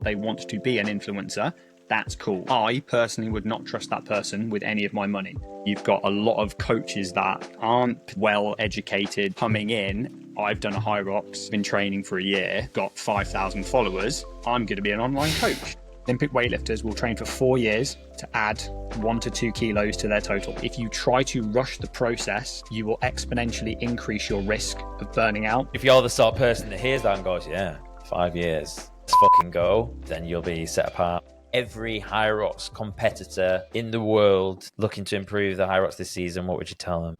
they want to be an influencer, that's cool. I personally would not trust that person with any of my money. You've got a lot of coaches that aren't well educated coming in. I've done a Hyrox, been training for a year, got 5,000 followers. I'm going to be an online coach. Olympic weightlifters will train for 4 years to add 1 to 2 kilos to their total. If you try to rush the process, you will exponentially increase your risk of burning out. If you're the sort of person that hears that and goes, yeah, 5 years, let's fucking go, then you'll be set apart. Every Hyrox competitor in the world looking to improve the Hyrox this season, what would you tell them?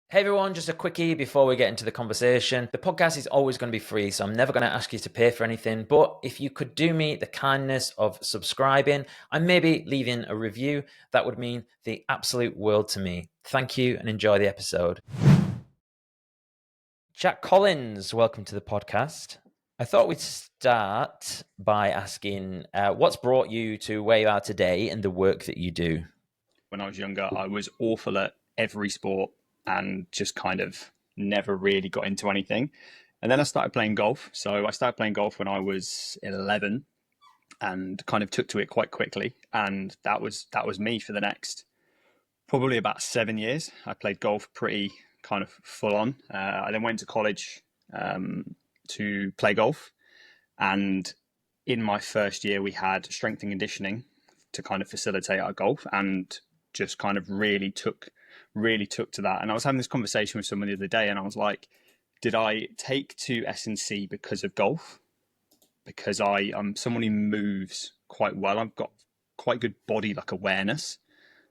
Hey everyone, just a quickie before we get into the conversation. The podcast is always going to be free, so I'm never going to ask you to pay for anything. But if you could do me the kindness of subscribing and maybe leaving a review, that would mean the absolute world to me. Thank you and enjoy the episode. Jack Collins, welcome to the podcast. I thought we'd start by asking what's brought you to where you are today and the work that you do? When I was younger, I was awful at every sport and just kind of never really got into anything. And then I started playing golf. So I started playing golf when I was 11 and kind of took to it quite quickly. And that was me for the next probably about 7 years. I played golf pretty kind of full on. I then went to college to play golf. And in my first year, we had strength and conditioning to kind of facilitate our golf, and just kind of really took to that. And I was having this conversation with someone the other day, and I was like, did I take to S&C because of golf? Because I'm someone who moves quite well. I've got quite good body like awareness.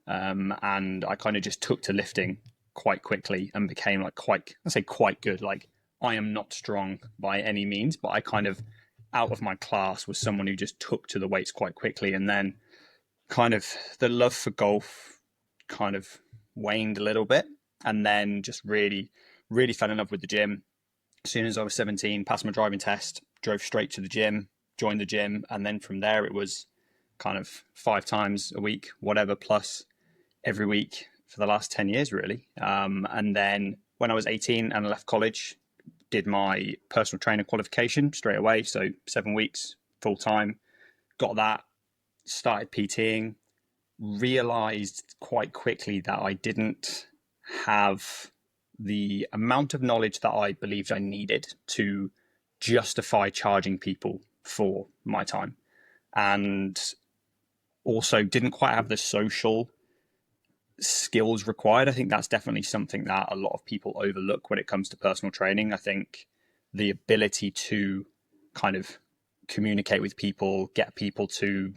And I kind of just took to lifting quite quickly and became like quite good. Like, I am not strong by any means, but I kind of, out of my class, was someone who just took to the weights quite quickly. And then kind of the love for golf kind of waned a little bit, and then just really fell in love with the gym. As soon as I was 17, passed my driving test, drove straight to the gym, joined the gym, and then from there it was kind of 5 times a week, whatever, plus every week for the last 10 years really. And then when I was 18 and left college, did my personal trainer qualification straight away, so 7 weeks full time, got that, started PTing, realized quite quickly that I didn't have the amount of knowledge that I believed I needed to justify charging people for my time, and also didn't quite have the social skills required. I think that's definitely something that a lot of people overlook when it comes to personal training. I think the ability to kind of communicate with people, get people to,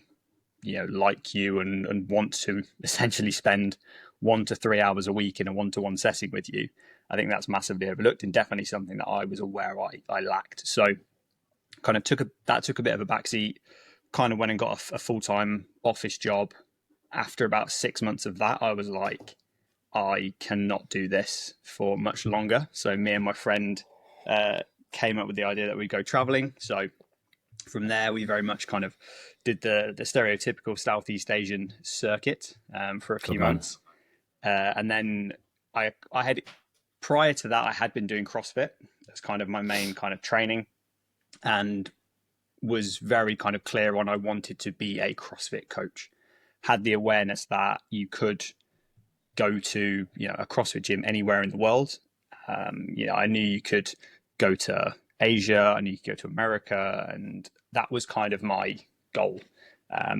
like you and want to essentially spend 1 to 3 hours a week in a one-to-one setting with you, I think that's massively overlooked, and definitely something that I was aware I lacked. So kind of took a bit of a backseat, kind of went and got a full-time office job. After about 6 months of that, I was like, I cannot do this for much longer. So me and my friend came up with the idea that we'd go traveling. So from there, we very much kind of did the stereotypical Southeast Asian circuit for a few months. And then I had, prior to that, I had been doing CrossFit. That's kind of my main kind of training, and was very kind of clear on I wanted to be a CrossFit coach. Had the awareness that you could go to, a CrossFit gym anywhere in the world. I knew you could go to Asia, I knew you could go to America, and that was kind of my goal.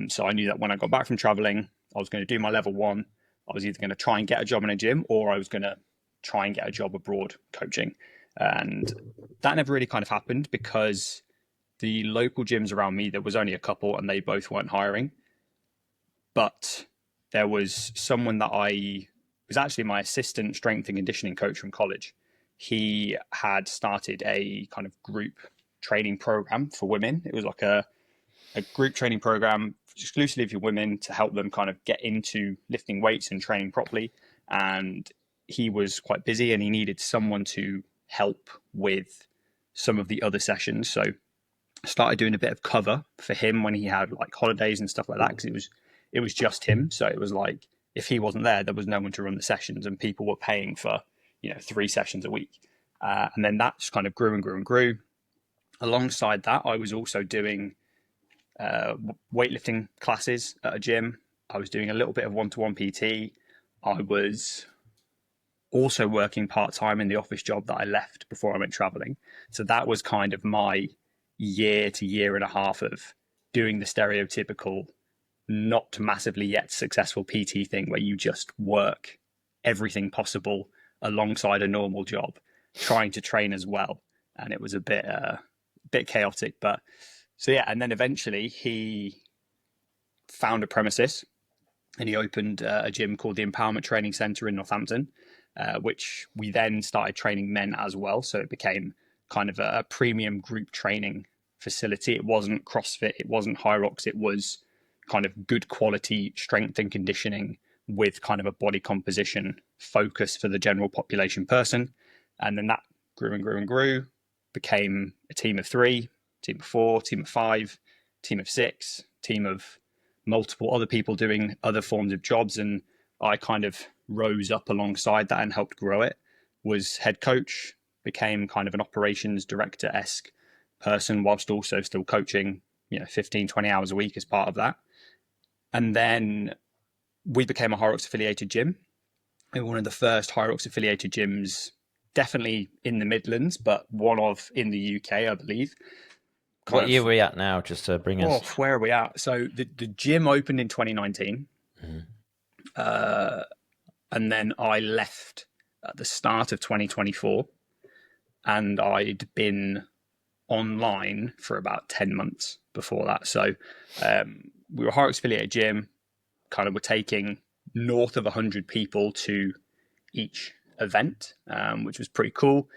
So I knew that when I got back from traveling, I was going to do my level 1. I was either going to try and get a job in a gym, or I was going to try and get a job abroad coaching. And that never really kind of happened, because the local gyms around me, there was only a couple and they both weren't hiring. But there was someone that was actually my assistant strength and conditioning coach from college. He had started a kind of group training program for women. It was like a group training program exclusively for women to help them kind of get into lifting weights and training properly. And he was quite busy and he needed someone to help with some of the other sessions. So I started doing a bit of cover for him when he had like holidays and stuff like that, because it was just him. So it was like, if he wasn't there, there was no one to run the sessions, and people were paying for, 3 sessions a week. And then that just kind of grew and grew and grew. Alongside that, I was also doing weightlifting classes at a gym. I was doing a little bit of one-to-one PT. I was also working part-time in the office job that I left before I went traveling. So that was kind of my year to year and a half of doing the stereotypical, not massively yet successful PT thing where you just work everything possible alongside a normal job, trying to train as well. And it was a bit chaotic, but so yeah. And then eventually he found a premises and he opened a gym called the Empowerment Training Centre in Northampton, which we then started training men as well. So it became kind of a premium group training facility. It wasn't CrossFit, it wasn't Hyrox, it was kind of good quality strength and conditioning with kind of a body composition focus for the general population person. And then that grew and grew and grew, became a team of 3, team of 4, team of 5, team of 6, team of multiple other people doing other forms of jobs. And I kind of rose up alongside that and helped grow it. Was head coach, became kind of an operations director-esque person whilst also still coaching, 15, 20 hours a week as part of that. And then we became a Hyrox affiliated gym. We were one of the first Hyrox affiliated gyms, definitely in the Midlands, but one of in the UK, I believe. What year are we at now, just to bring us? Where are we at? So the gym opened in 2019. And then I left at the start of 2024. And I'd been online for about 10 months before that. So we were a Hyrox affiliated gym, kind of were taking north of 100 people to each event, which was pretty cool.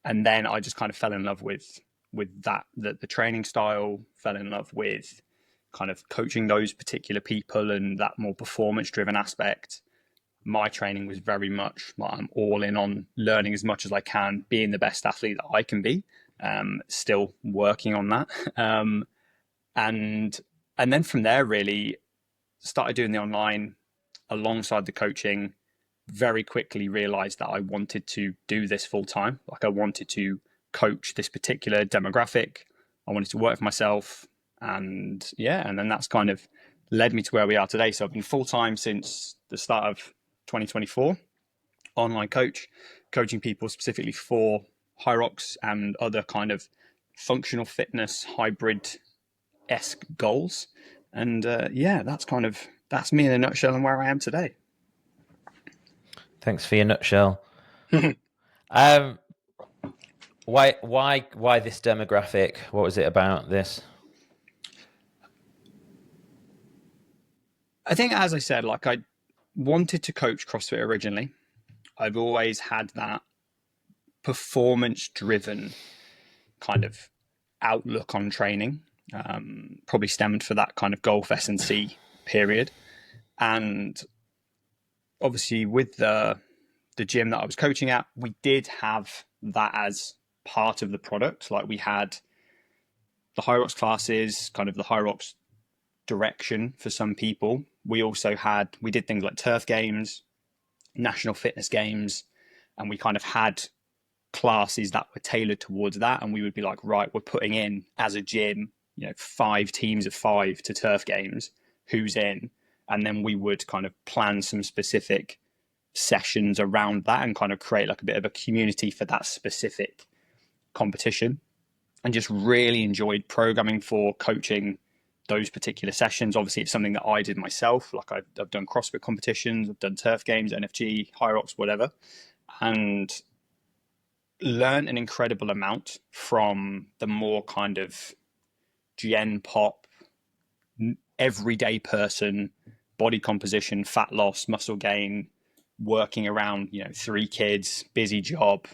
And then I just kind of fell in love with that, the training style, fell in love with kind of coaching those particular people and that more performance driven aspect. My training was very much like I'm all in on learning as much as I can, being the best athlete that I can be, still working on that. And then from there, really started doing the online alongside the coaching. Very quickly realized that I wanted to do this full time. Like I wanted to coach this particular demographic. I wanted to work for myself. And then that's kind of led me to where we are today. So I've been full time since the start of 2024, online coach, coaching people specifically for Hyrox and other kind of functional fitness hybrid-esque goals. And that's me in a nutshell and where I am today. Thanks for your nutshell. Why this demographic? What was it about this? I think, as I said, like I wanted to coach CrossFit originally. I've always had that performance-driven kind of outlook on training. Probably stemmed for that kind of golf S&C period. And obviously with the gym that I was coaching at, we did have that as part of the product. Like we had the Hyrox classes, kind of the Hyrox direction for some people. We did things like turf games, national fitness games, and we kind of had classes that were tailored towards that. And we would be like, right, we're putting in as a gym, 5 teams of 5 to turf games, who's in? And then we would kind of plan some specific sessions around that and kind of create like a bit of a community for that specific competition. And just really enjoyed programming for coaching those particular sessions. Obviously, it's something that I did myself. Like I've done CrossFit competitions, I've done turf games, NFG, Hyrox, whatever, and learned an incredible amount from the more kind of gen pop, everyday person, body composition, fat loss, muscle gain, working around, 3 kids, busy job,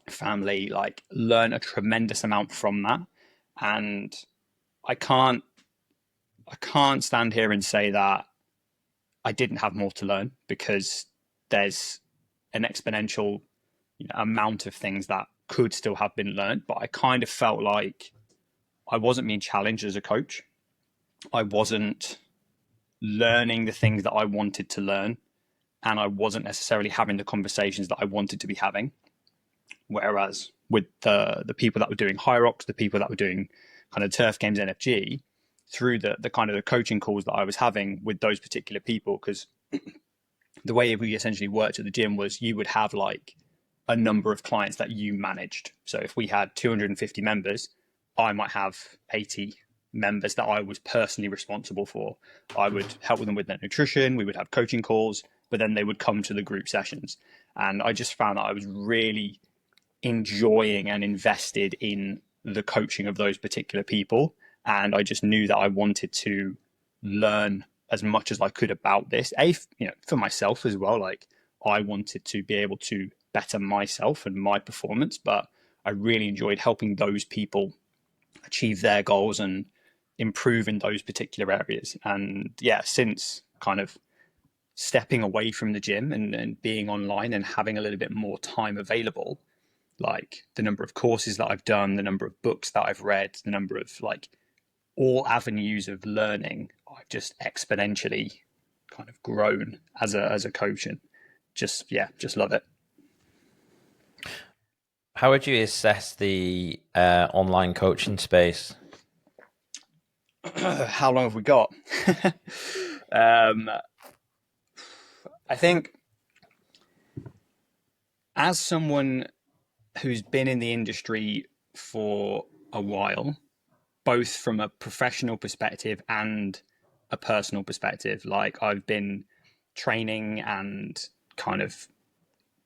family, like learn a tremendous amount from that. And I can't stand here and say that I didn't have more to learn, because there's an exponential amount of things that could still have been learned. But I kind of felt like I wasn't being challenged as a coach. I wasn't learning the things that I wanted to learn, and I wasn't necessarily having the conversations that I wanted to be having. Whereas with the people that were doing Hyrox, the people that were doing kind of Turf Games NFG, through the kind of the coaching calls that I was having with those particular people. Because the way we essentially worked at the gym was you would have like a number of clients that you managed. So if we had 250 members, I might have 80 members that I was personally responsible for. I would help them with their nutrition. We would have coaching calls, but then they would come to the group sessions. And I just found that I was really enjoying and invested in the coaching of those particular people. And I just knew that I wanted to learn as much as I could about this, for myself as well. Like, I wanted to be able to better myself and my performance, but I really enjoyed helping those people achieve their goals and improve in those particular areas. And yeah, since kind of stepping away from the gym and being online and having a little bit more time available, like the number of courses that I've done, the number of books that I've read, the number of like all avenues of learning, I've just exponentially kind of grown as a coach, and just love it. How would you assess the online coaching space? How long have we got? I think as someone who's been in the industry for a while, both from a professional perspective and a personal perspective, like I've been training and kind of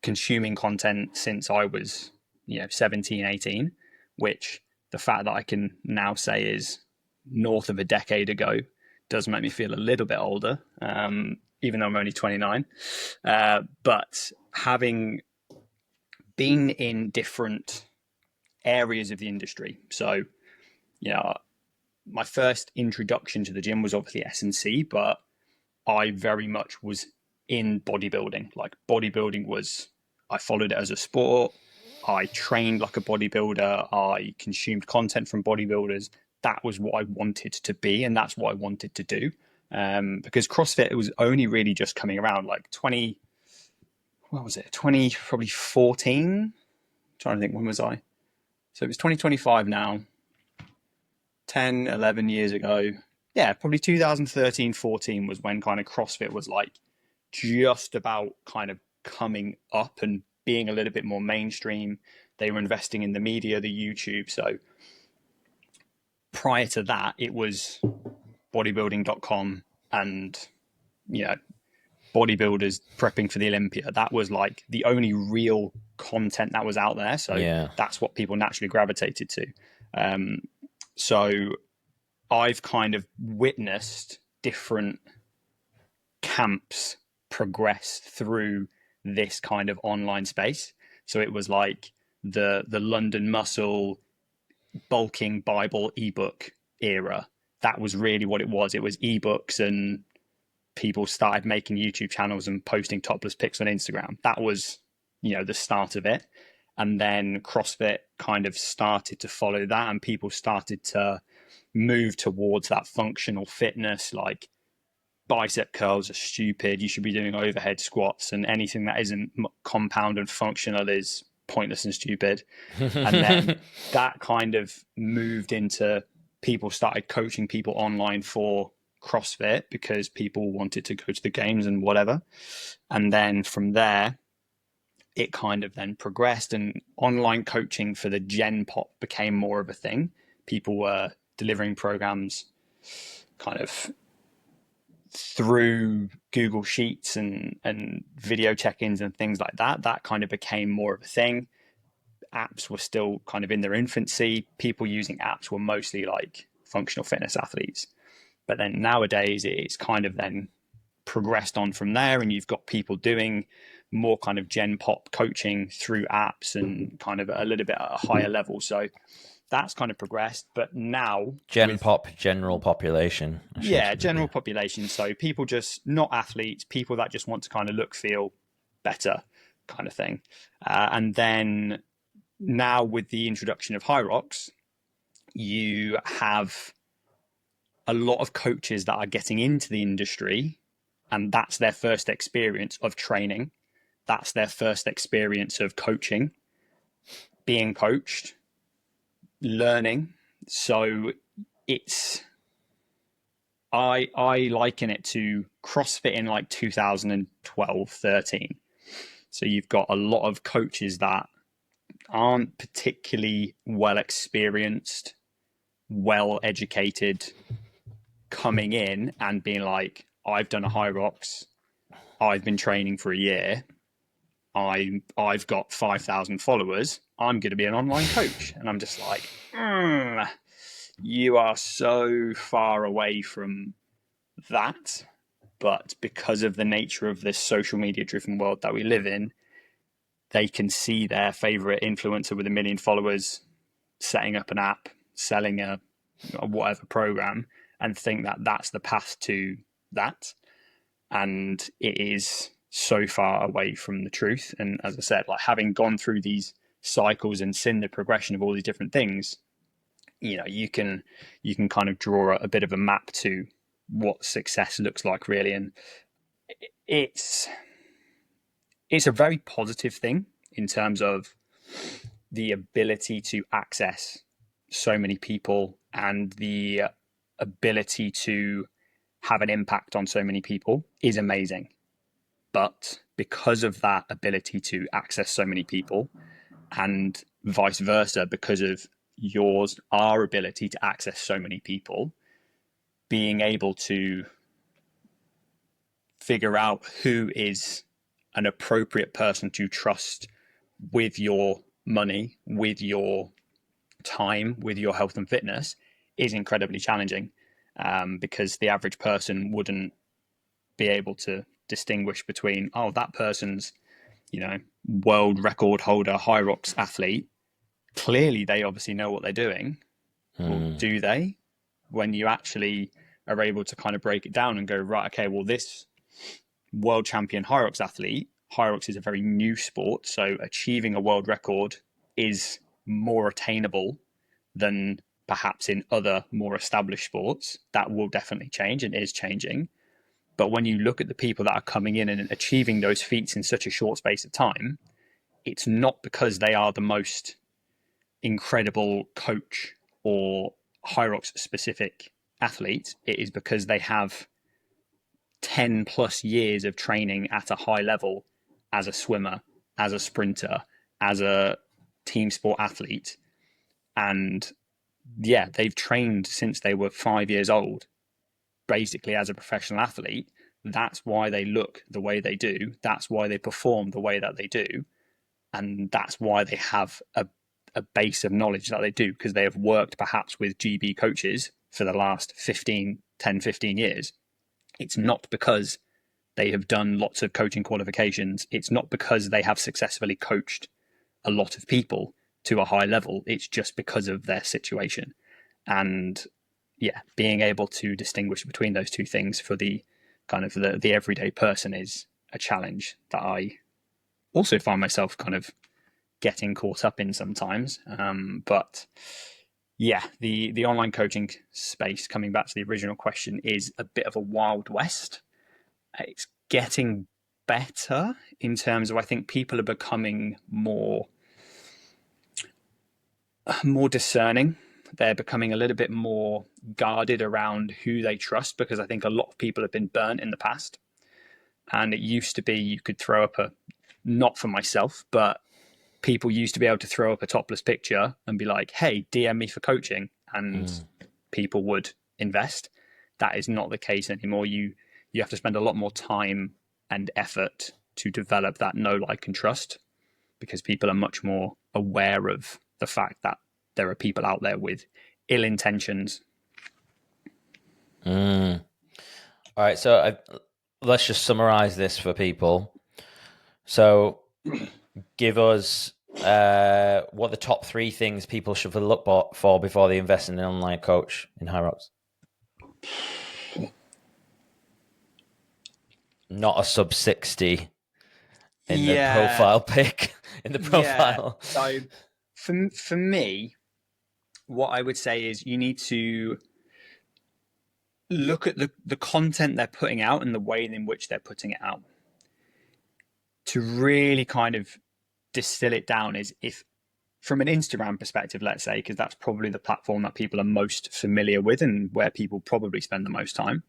consuming content since I was 17, 18, which the fact that I can now say is north of a decade ago does make me feel a little bit older, even though I'm only 29. But having been in different areas of the industry, so my first introduction to the gym was obviously S&C, but I very much was in bodybuilding. Like, bodybuilding was, I followed it as a sport. I trained like a bodybuilder. I consumed content from bodybuilders. That was what I wanted to be, and that's what I wanted to do. Because CrossFit, it was only really just coming around like 20, probably 14. I'm trying to think, when was I? So it was 2025 now, 10, 11 years ago. Yeah, probably 2013, 14 was when kind of CrossFit was like just about kind of coming up and being a little bit more mainstream. They were investing in the media, the YouTube. So prior to that, it was bodybuilding.com and, bodybuilders prepping for the Olympia. That was like the only real content that was out there. So that's what people naturally gravitated to. So I've kind of witnessed different camps progress through this kind of online space. So it was like the London Muscle bulking Bible ebook era. That was really what it was. It was ebooks, and people started making YouTube channels and posting topless pics on Instagram. That was, the start of it. And then CrossFit kind of started to follow that, and people started to move towards that functional fitness, like bicep curls are stupid, you should be doing overhead squats, and anything that isn't compound and functional is pointless and stupid. And then that kind of moved into, people started coaching people online for CrossFit because people wanted to go to the games and whatever. And then from there, it kind of then progressed, and online coaching for the Gen Pop became more of a thing. People were delivering programs kind of through Google Sheets and video check-ins and things like that. That kind of became more of a thing. Apps were still kind of in their infancy. People using apps were mostly like functional fitness athletes. But then nowadays, it's kind of then progressed on from there, and you've got people doing more kind of Gen Pop coaching through apps and kind of a little bit at a higher level. So that's kind of progressed. But now Pop, general population. General population. So people just not athletes, people that just want to kind of look, feel better kind of thing. And then now with the introduction of Hyrox, you have a lot of coaches that are getting into the industry, and that's their first experience of training. That's their first experience of coaching. being coached, learning. So it's, I liken it to CrossFit in like 2012, 13. So you've got a lot of coaches that aren't particularly well experienced, well educated, coming in and being like, I've done a Hyrox, I've been training for a year, I've got 5,000 followers, I'm going to be an online coach. And I'm just like, you are so far away from that. But because of the nature of this social media driven world that we live in, they can see their favorite influencer with 1 million followers setting up an app, selling a whatever program, and think that that's the path to that. And it is so far away from the truth. And as I said, like having gone through these cycles and seen the progression of all these different things, you know, you can kind of draw a bit of a map to what success looks like, really. And it's a very positive thing in terms of the ability to access so many people and the ability to have an impact on so many people is amazing. But because of that ability to access so many people, and vice versa, because of our ability to access so many people, being able to figure out who is an appropriate person to trust with your money, with your time, with your health and fitness is incredibly challenging, because the average person wouldn't be able to distinguish between, oh, that person's, you know, world record holder, Hyrox athlete. Clearly, they obviously know what they're doing. Well, do they? When you actually are able to kind of break it down and go, right, okay, well, this world champion Hyrox athlete, Hyrox is a very new sport, so achieving a world record is more attainable than perhaps in other more established sports. That will definitely change and is changing. But when you look at the people that are coming in and achieving those feats in such a short space of time, it's not because they are the most incredible coach or Hyrox specific athlete. It is because they have 10 plus years of training at a high level as a swimmer, as a sprinter, as a team sport athlete. And yeah, they've trained since they were 5 years old, basically as a professional athlete. That's why they look the way they do. That's why they perform the way that they do. And that's why they have a base of knowledge that they do, because they have worked perhaps with GB coaches for the last 10, 15 years. It's not because they have done lots of coaching qualifications. It's not because they have successfully coached a lot of people to a high level. It's just because of their situation. And yeah, being able to distinguish between those two things for the kind of the everyday person is a challenge that I also find myself kind of getting caught up in sometimes. But yeah, the online coaching space, coming back to the original question, is a bit of a wild west. It's getting better in terms of, I think people are becoming more discerning. They're becoming a little bit more guarded around who they trust, because I think a lot of people have been burnt in the past. And it used to be you could throw up not for myself, but people used to be able to throw up a topless picture and be like, hey, DM me for coaching. And people would invest. That is not the case anymore. You have to spend a lot more time and effort to develop that know, like, and trust, because people are much more aware of the fact that there are people out there with ill intentions. All right, so let's just summarize this for people. So give us what the top 3 things people should look for before they invest in an online coach in Hyrox. Not a sub 60 in the profile pic, in the profile. So for me, what I would say is you need to look at the content they're putting out and the way in which they're putting it out. To really kind of distill it down is, if from an Instagram perspective, let's say, because that's probably the platform that people are most familiar with and where people probably spend the most time,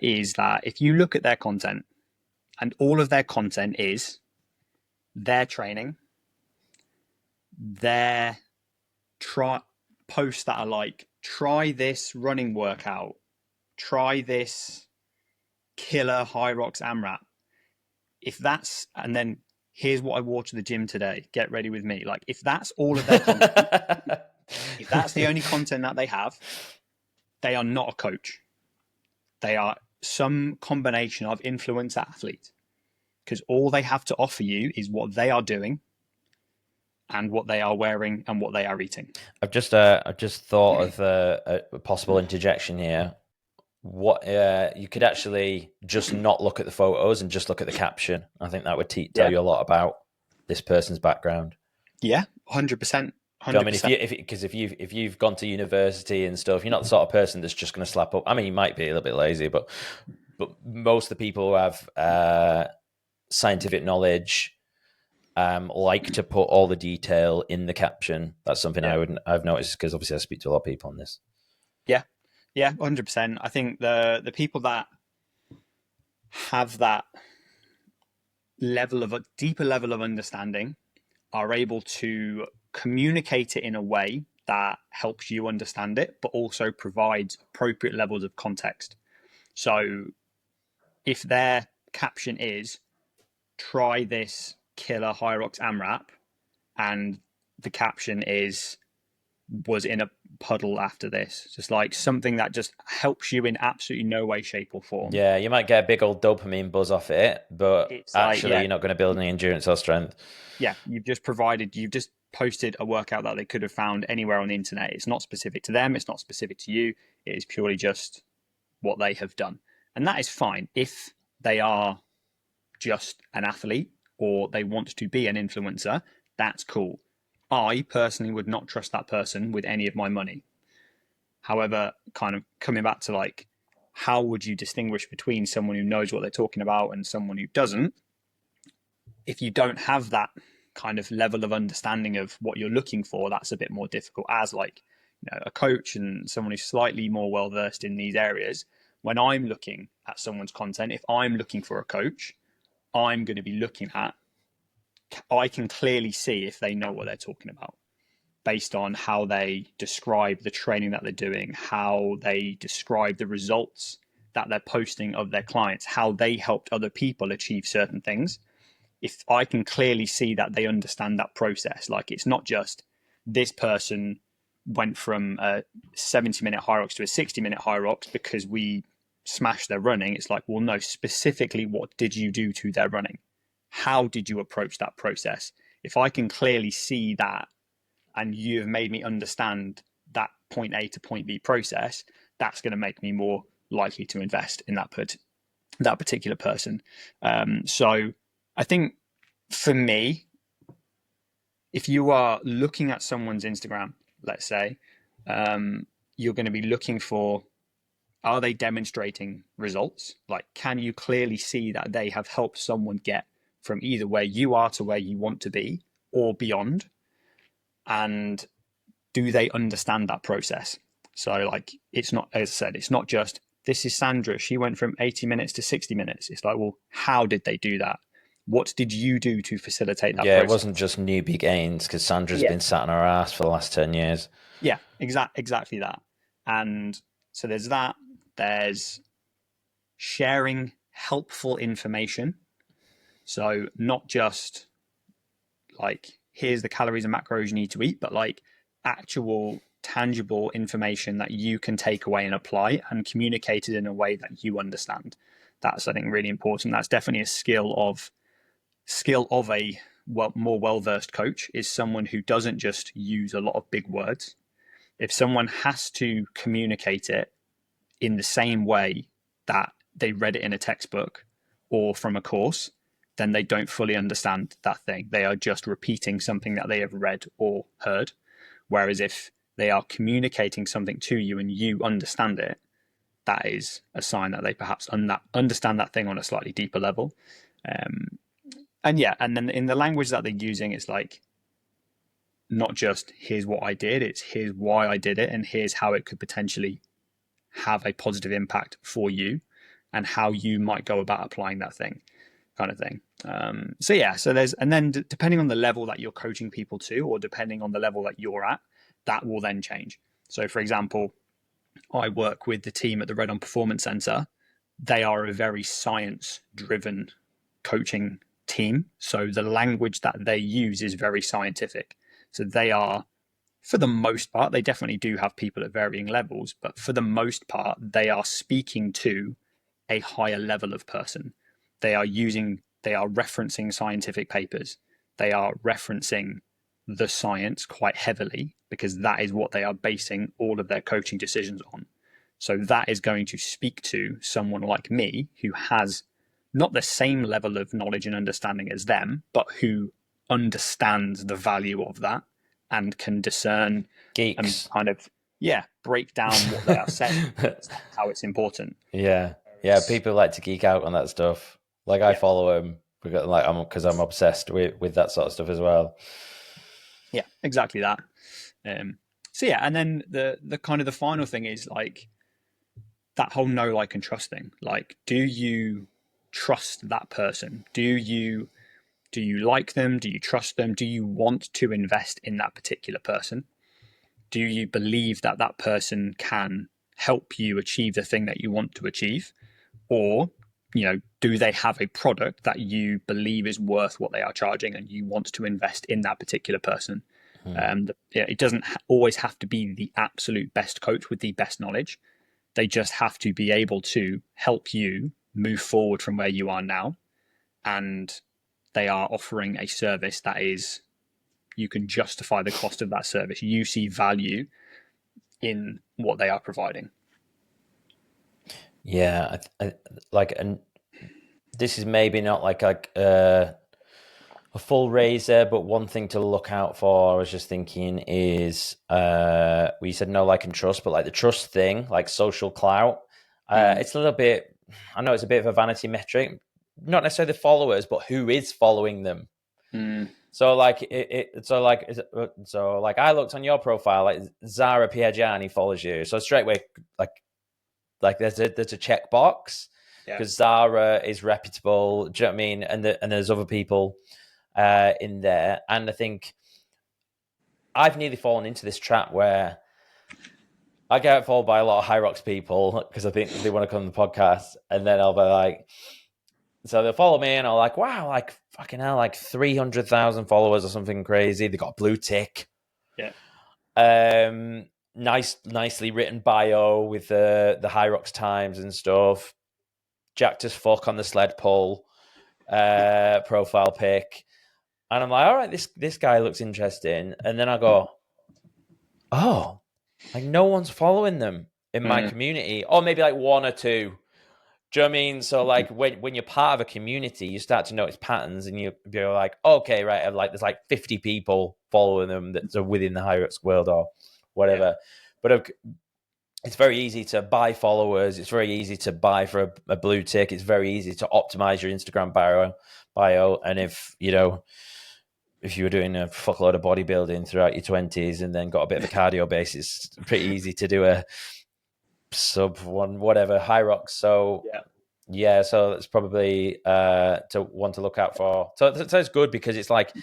is that if you look at their content, and all of their content is their training, their posts that are like, try this running workout, try this killer Hyrox AMRAP. If that's, and then here's what I wore to the gym today, get ready with me. Like, if that's all of their content, if that's the only content that they have, they are not a coach. They are some combination of influencer athlete, because all they have to offer you is what they are doing and what they are wearing and what they are eating. I've just thought of a possible interjection here. What you could actually just not look at the photos and just look at the caption. I think that would tell you a lot about this person's background. Yeah, 100%. I mean, if you've gone to university and stuff, you're not the sort of person that's just going to slap up. I mean, you might be a little bit lazy, but most of the people who have scientific knowledge like to put all the detail in the caption. That's something I've noticed, because obviously I speak to a lot of people on this. Yeah, 100%. I think the people that have that deeper level of understanding are able to communicate it in a way that helps you understand it, but also provides appropriate levels of context. So if their caption is, try this killer Hyrox AMRAP, and the caption is, was in a puddle after this, just like something that just helps you in absolutely no way, shape or form. Yeah, you might get a big old dopamine buzz off it, but it's actually you're not going to build any endurance or strength. Yeah, you've just posted a workout that they could have found anywhere on the internet. It's not specific to them, it's not specific to you, it is purely just what they have done. And that is fine if they are just an athlete or they want to be an influencer. That's cool. I personally would not trust that person with any of my money. However, kind of coming back to like, how would you distinguish between someone who knows what they're talking about and someone who doesn't? If you don't have that kind of level of understanding of what you're looking for, that's a bit more difficult. As like, a coach and someone who's slightly more well versed in these areas, when I'm looking at someone's content, if I'm looking for a coach, I'm going to be looking at, I can clearly see if they know what they're talking about based on how they describe the training that they're doing, how they describe the results that they're posting of their clients, how they helped other people achieve certain things. If I can clearly see that they understand that process, like it's not just this person went from a 70-minute Hyrox to a 60-minute Hyrox because we smashed their running. It's like, well, no, specifically, what did you do to their running? How did you approach that process? If I can clearly see that and you've made me understand that point A to point B process, that's going to make me more likely to invest in that particular person. So I think for me, if you are looking at someone's Instagram, let's say, you're going to be looking for, are they demonstrating results? Like, can you clearly see that they have helped someone get from either where you are to where you want to be or beyond? And do they understand that process? So like, it's not, as I said, it's not just, this is Sandra, she went from 80 minutes to 60 minutes. It's like, well, how did they do that? What did you do to facilitate that process? It wasn't just newbie gains, because Sandra's been sat on her ass for the last 10 years. Yeah, exactly that. And so there's that. There's sharing helpful information. So not just like, here's the calories and macros you need to eat, but like actual tangible information that you can take away and apply and communicate it in a way that you understand. That's, I think, really important. That's definitely a skill of a more well-versed coach, is someone who doesn't just use a lot of big words. If someone has to communicate it in the same way that they read it in a textbook or from a course, then they don't fully understand that thing. They are just repeating something that they have read or heard. Whereas if they are communicating something to you and you understand it, that is a sign that they perhaps understand that thing on a slightly deeper level. And then in the language that they're using, it's like, not just here's what I did, it's here's why I did it, and here's how it could potentially have a positive impact for you and how you might go about applying that thing, kind of thing. So there's, and then depending on the level that you're coaching people to, or depending on the level that you're at, that will then change. So for example, I work with the team at the Red On Performance Center. They are a very science driven coaching team. So the language that they use is very scientific. So they are, for the most part, they definitely do have people at varying levels, but for the most part, they are speaking to a higher level of person. They are referencing scientific papers. They are referencing the science quite heavily because that is what they are basing all of their coaching decisions on. So that is going to speak to someone like me who has not the same level of knowledge and understanding as them, but who understands the value of that and can discern and Geeks. kind of, break down what they are saying, how it's important. Yeah. Whereas, People like to geek out on that stuff. Like I follow him because I'm obsessed with that sort of stuff as well. Yeah, exactly that. And then the kind of the final thing is like that whole know, like, and trust thing. Like, do you trust that person? Do you like them? Do you trust them? Do you want to invest in that particular person? Do you believe that that person can help you achieve the thing that you want to achieve? Or, do they have a product that you believe is worth what they are charging and you want to invest in that particular person? It doesn't always have to be the absolute best coach with the best knowledge. They just have to be able to help you move forward from where you are now. And they are offering a service that is, you can justify the cost of that service. You see value in what they are providing. Yeah, and this is maybe not like a full razor, but one thing to look out for, I was just thinking, is we said no, like, and trust, but like the trust thing, like social clout, it's a little bit, I know it's a bit of a vanity metric, not necessarily the followers, but who is following them. So like I looked on your profile, like Zara Piergiani follows you, so straight away like there's a checkbox because Zara is reputable. Do you know what I mean? And there's other people in there, and I think I've nearly fallen into this trap where I get followed by a lot of Hyrox people because I think they want to come on the podcast, and then I'll be like, so they'll follow me, and I'm like, wow, like fucking hell, like 300,000 followers or something crazy. They got a blue tick. Nicely written bio with the Hyrox times and stuff. Jacked as fuck on the sled pull profile pic. And I'm like, all right, this guy looks interesting. And then I go, oh, like no one's following them in my community. Or maybe like one or two. Do you know what I mean? So like when you're part of a community, you start to notice patterns and you're like, okay, right, like there's like 50 people following them that are within the Hyrox world or whatever. But it's very easy to buy followers. It's very easy to buy for a blue tick. It's very easy to optimize your Instagram bio. And if you were doing a fuckload of bodybuilding throughout your 20s and then got a bit of a cardio base, it's pretty easy to do a sub one, whatever, Hyrox. So so that's probably to want to look out for. So it's good because it's like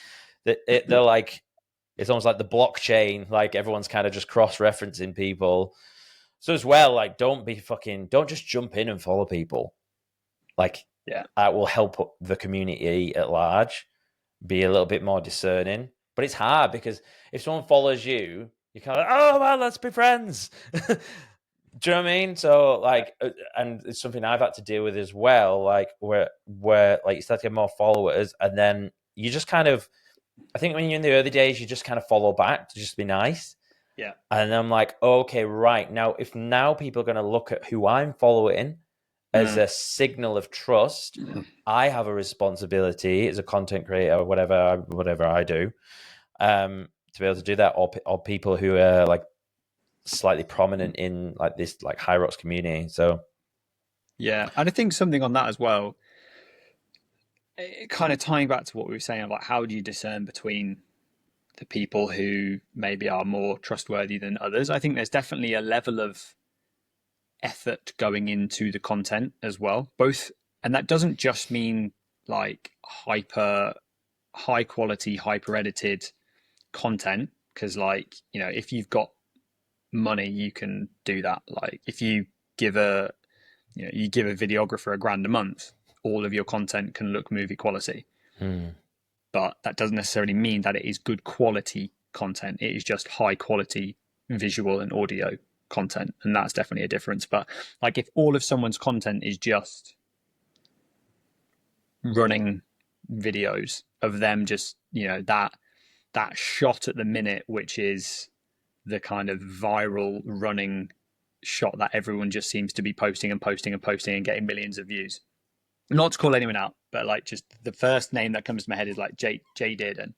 they're like, it's almost like the blockchain, like everyone's kind of just cross-referencing people. So as well, like don't just jump in and follow people. Like that will help the community at large be a little bit more discerning. But it's hard because if someone follows you, you're kind of like, oh well, let's be friends. Do you know what I mean? So like, and it's something I've had to deal with as well. Like where like you start to get more followers, and then you just kind of, I think when you're in the early days, you just kind of follow back to just be nice. Yeah. And I'm like, okay, right now, if now people are going to look at who I'm following as a signal of trust, I have a responsibility as a content creator, or whatever I do, to be able to do that, or people who are like slightly prominent in like this like Hyrox community. So and I think something on that as well, kind of tying back to what we were saying about how do you discern between the people who maybe are more trustworthy than others. I think there's definitely a level of effort going into the content as well, both, and that doesn't just mean like high quality, hyper edited content, because like, you know, if you've got money, you can do that. Like if you give a you give a videographer $1,000 a month, all of your content can look movie quality. But that doesn't necessarily mean that it is good quality content. It is just high quality visual and audio content, and that's definitely a difference. But like if all of someone's content is just running videos of them just, you know, that shot at the minute, which is the kind of viral running shot that everyone just seems to be posting and posting and posting and getting millions of views. Not to call anyone out, but like just the first name that comes to my head is like Jay Dearden.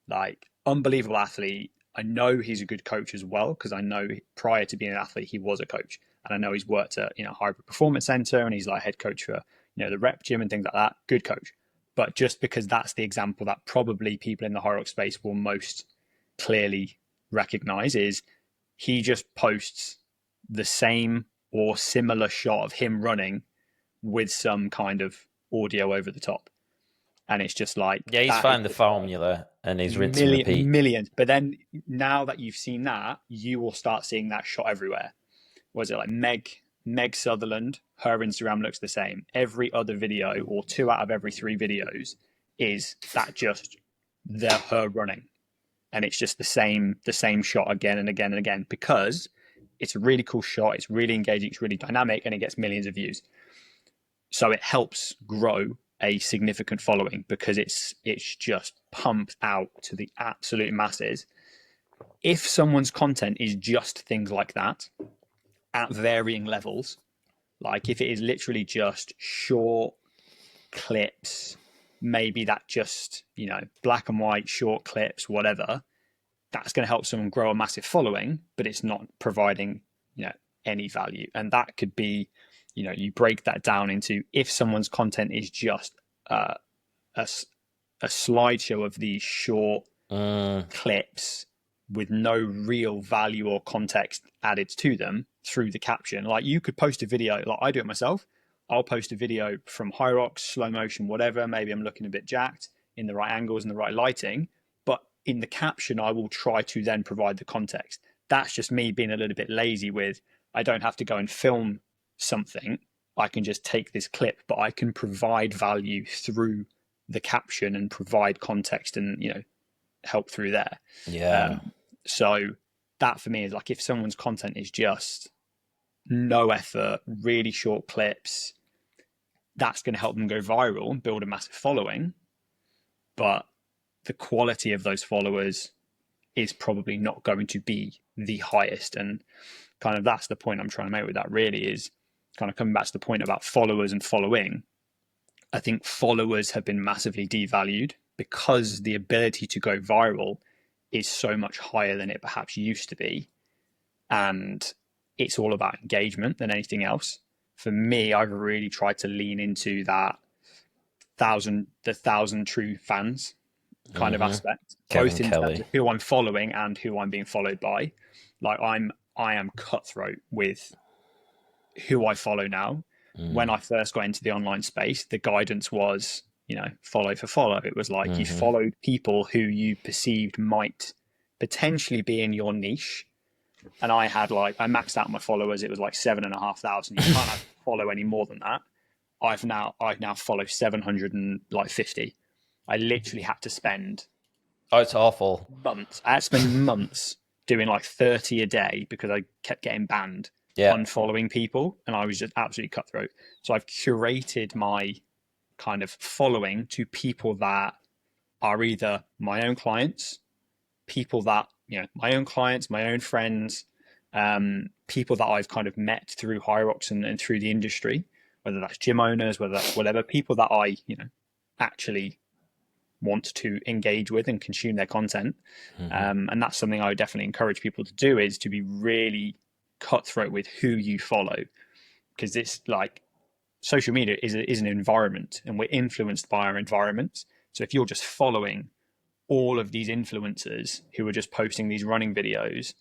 Like unbelievable athlete. I know he's a good coach as well, because I know prior to being an athlete he was a coach, and I know he's worked at, you know, Hybrid Performance Center, and he's like head coach for, you know, the Rep Gym and things like that. Good coach. But just because that's the example that probably people in the Hyrox space will most clearly recognize, is he just posts the same or similar shot of him running with some kind of audio over the top. And it's just like, yeah, he's found the formula and he's rinse and repeat. Millions. But then now that you've seen that, you will start seeing that shot everywhere. Was it like Meg Sutherland? Her Instagram looks the same. Every other video, or 2 out of every 3 videos, is that just her running, and it's just the same shot again and again and again, because it's a really cool shot. It's really engaging. It's really dynamic, and it gets millions of views. So it helps grow a significant following, because it's just pumped out to the absolute masses. If someone's content is just things like that at varying levels, like if it is literally just short clips, maybe that just, you know, black and white short clips, whatever, that's going to help someone grow a massive following, but it's not providing, you know, any value. And that could be, you know, you break that down into, if someone's content is just a slideshow of these short clips with no real value or context added to them through the caption. Like you could post a video, like I do it myself. I'll post a video from Hyrox, slow motion, whatever. Maybe I'm looking a bit jacked, in the right angles and the right lighting. But in the caption, I will try to then provide the context. That's just me being a little bit lazy with, I don't have to go and film something. I can just take this clip, but I can provide value through the caption and provide context and, you know, help through there. Yeah. So that for me is like, if someone's content is just no effort, really short clips, that's going to help them go viral and build a massive following. But the quality of those followers is probably not going to be the highest. And kind of that's the point I'm trying to make with that, really, is kind of coming back to the point about followers and following. I think followers have been massively devalued because the ability to go viral is so much higher than it perhaps used to be. And it's all about engagement than anything else. For me, I've really tried to lean into that the thousand true fans kind of aspect, both in terms of who I'm following and who I'm being followed by. Like I am cutthroat with who I follow now. When I first got into the online space, the guidance was, you know, follow for follow. It was like you followed people who you perceived might potentially be in your niche. And I maxed out my followers. It was like 7,500. You can't have to follow any more than that. I've now followed 750. I literally had to spend it's awful. months. I had to spend months doing like 30 a day because I kept getting banned, unfollowing people, and I was just absolutely cutthroat. So I've curated my kind of following to people that are either my own clients, people that, you know, my own clients, my own friends, people that I've kind of met through Hyrox and through the industry, whether that's gym owners, whether that's whatever, people that I, you know, actually want to engage with and consume their content. And that's something I would definitely encourage people to do, is to be really cutthroat with who you follow, because it's like social media is an environment, and we're influenced by our environment. So if you're just following all of these influencers who are just posting these running videos,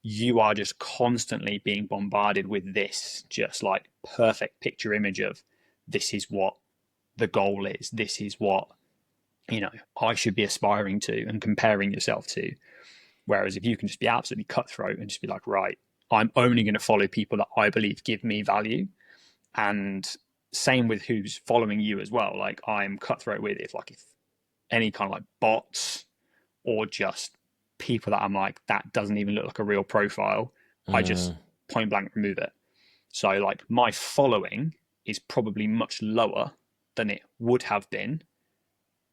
you are just constantly being bombarded with this just like perfect picture image of this is what the goal is. This is what, I should be aspiring to and comparing yourself to. Whereas if you can just be absolutely cutthroat and just be like, right, I'm only going to follow people that I believe give me value. And same with who's following you as well. Like I'm cutthroat with if any kind of like bots or just people that I'm like, that doesn't even look like a real profile. I just point blank remove it. So like my following is probably much lower than it would have been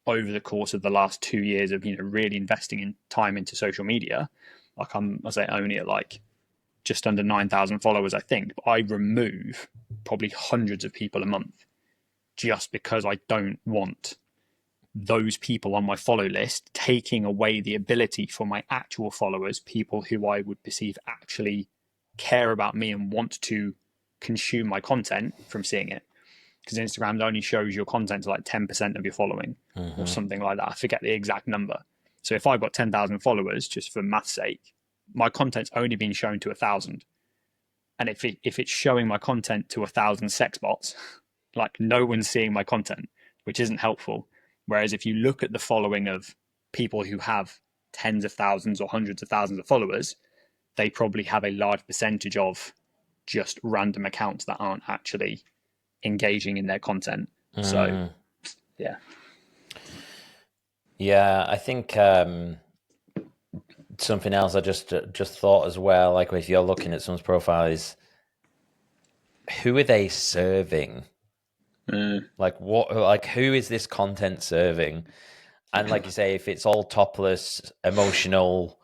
over the course of the last 2 years of, really investing in time into social media. Like I say only at like just under 9,000 followers, I think. But I remove probably hundreds of people a month just because I don't want those people on my follow list taking away the ability for my actual followers, people who I would perceive actually care about me and want to consume my content, from seeing it. Because Instagram only shows your content to like 10% of your following or something like that. I forget the exact number. So if I've got 10,000 followers, just for math's sake, my content's only been shown to 1,000. And if it's showing my content to 1,000 sex bots, like no one's seeing my content, which isn't helpful. Whereas if you look at the following of people who have tens of thousands or hundreds of thousands of followers, they probably have a large percentage of just random accounts that aren't actually engaging in their content. So yeah. Yeah, I think something else I just thought as well, like if you're looking at someone's profile, is who are they serving? Like what? Like who is this content serving? And like you say, if it's all topless, emotional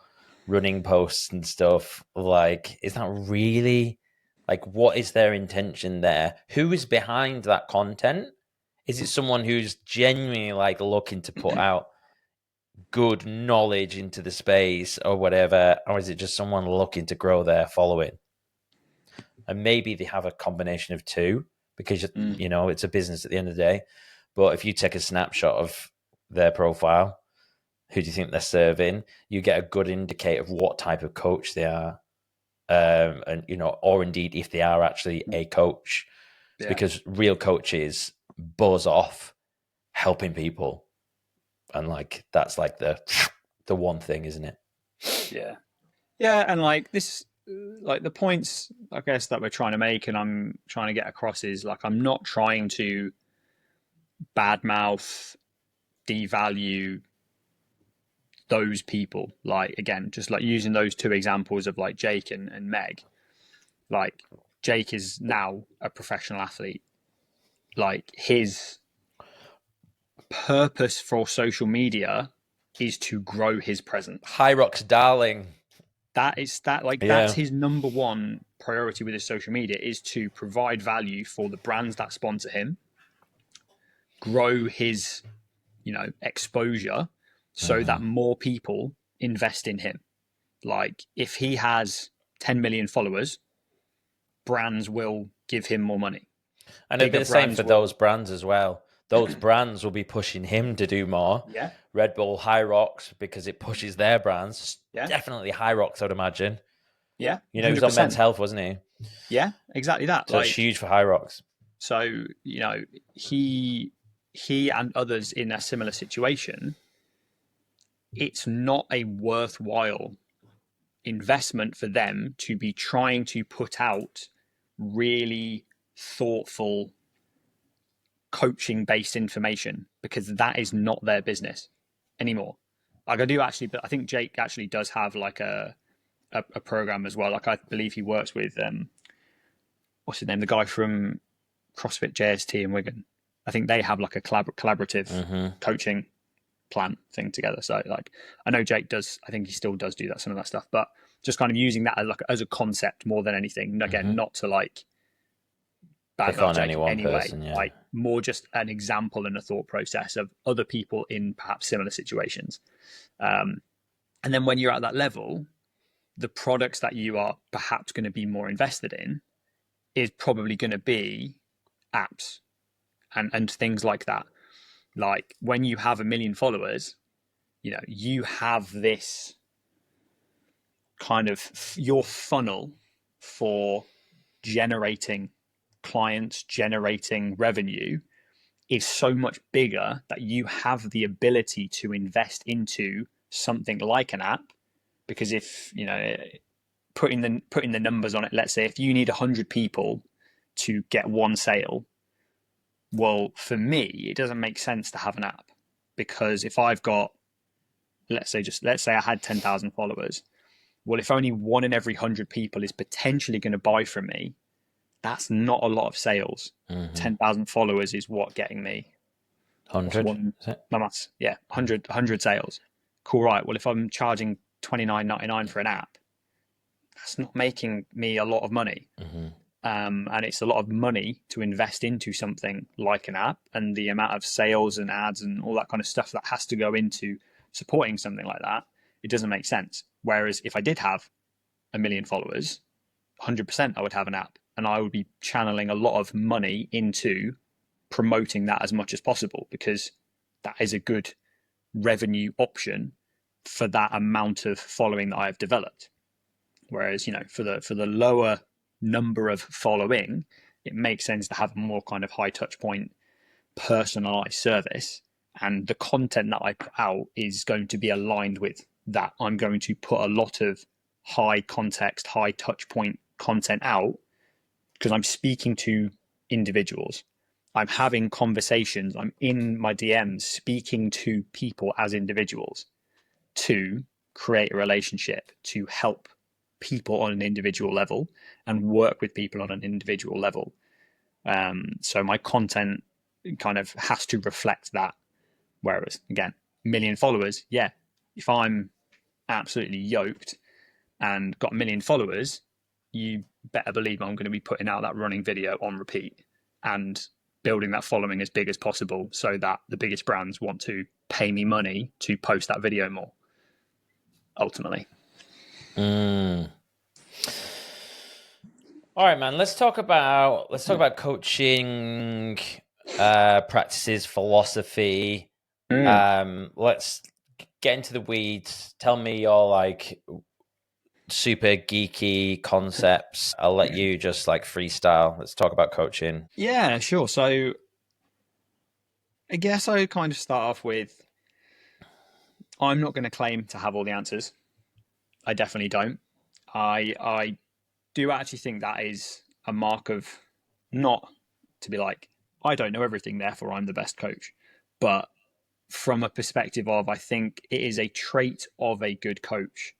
running posts and stuff, like is that really like what is their intention there? Who is behind that content? Is it someone who's genuinely like looking to put out good knowledge into the space or whatever, or is it just someone looking to grow their following? And maybe they have a combination of two, because it's a business at the end of the day. But if you take a snapshot of their profile, who do you think they're serving? You get a good indicator of what type of coach they are, and or indeed if they are actually a coach. Yeah. Because real coaches buzz off helping people, and like that's like the one thing, isn't it? Yeah, and like this, like the points I guess that we're trying to make and I'm trying to get across is like I'm not trying to badmouth, devalue those people. Like again, just like using those two examples of like Jake and Meg. Like Jake is now a professional athlete. Like his purpose for social media is to grow his presence. Hyrox darling. That's his number one priority with his social media, is to provide value for the brands that sponsor him, grow his, exposure so that more people invest in him. Like if he has 10 million followers, brands will give him more money. And it'll be the same for those brands as well. Those brands will be pushing him to do more. Yeah. Red Bull, Hyrox, because it pushes their brands. Yeah. Definitely Hyrox, I would imagine. Yeah. He was on Men's Health, wasn't he? Yeah, exactly that. So it's huge for Hyrox. So, he and others in a similar situation, it's not a worthwhile investment for them to be trying to put out really thoughtful coaching based information, because that is not their business anymore. Like I do actually, but I think Jake actually does have like a program as well. Like I believe he works with what's his name, the guy from CrossFit JST in Wigan. I think they have like a collaborative coaching plan thing together. So like I know Jake does, I think he still does do that, some of that stuff, but just kind of using that as a concept more than anything. Again, not to like pick on any one person, yeah. Like more just an example and a thought process of other people in perhaps similar situations. And then when you're at that level, the products that you are perhaps going to be more invested in is probably going to be apps and things like that. Like when you have 1 million followers, you have this kind of your funnel for generating clients, generating revenue is so much bigger that you have the ability to invest into something like an app. Because if, putting the numbers on it, let's say if you need 100 people to get one sale, well, for me, it doesn't make sense to have an app, because if I've got, let's say I had 10,000 followers, well, if only one in every 100 people is potentially going to buy from me, that's not a lot of sales. 10,000 followers is what getting me 100. one. No, that's 100 sales. Cool, right? Well, if I'm charging $29.99 for an app, that's not making me a lot of money. And it's a lot of money to invest into something like an app, and the amount of sales and ads and all that kind of stuff that has to go into supporting something like that, it doesn't make sense. Whereas if I did have 1 million followers, 100% I would have an app, and I would be channeling a lot of money into promoting that as much as possible, because that is a good revenue option for that amount of following that I've developed. Whereas, for the lower number of following, it makes sense to have a more kind of high touch point, personalized service. And the content that I put out is going to be aligned with that. I'm going to put a lot of high context, high touch point content out, because I'm speaking to individuals. I'm having conversations. I'm in my DMs speaking to people as individuals to create a relationship, to help people on an individual level and work with people on an individual level. So my content kind of has to reflect that. Whereas, again, 1 million followers, yeah, if I'm absolutely yoked and got 1 million followers, you better believe I'm going to be putting out that running video on repeat and building that following as big as possible, so that the biggest brands want to pay me money to post that video more, ultimately. All right, man. Let's talk about coaching practices, philosophy. Let's get into the weeds. Tell me your like super geeky concepts. I'll let you just like freestyle. Let's talk about coaching. Yeah, sure. So I guess I kind of start off with, I'm not going to claim to have all the answers. I definitely don't. I do actually think that is a mark of, not to be like, I don't know everything, therefore I'm the best coach. But from a perspective of, I think it is a trait of a good coach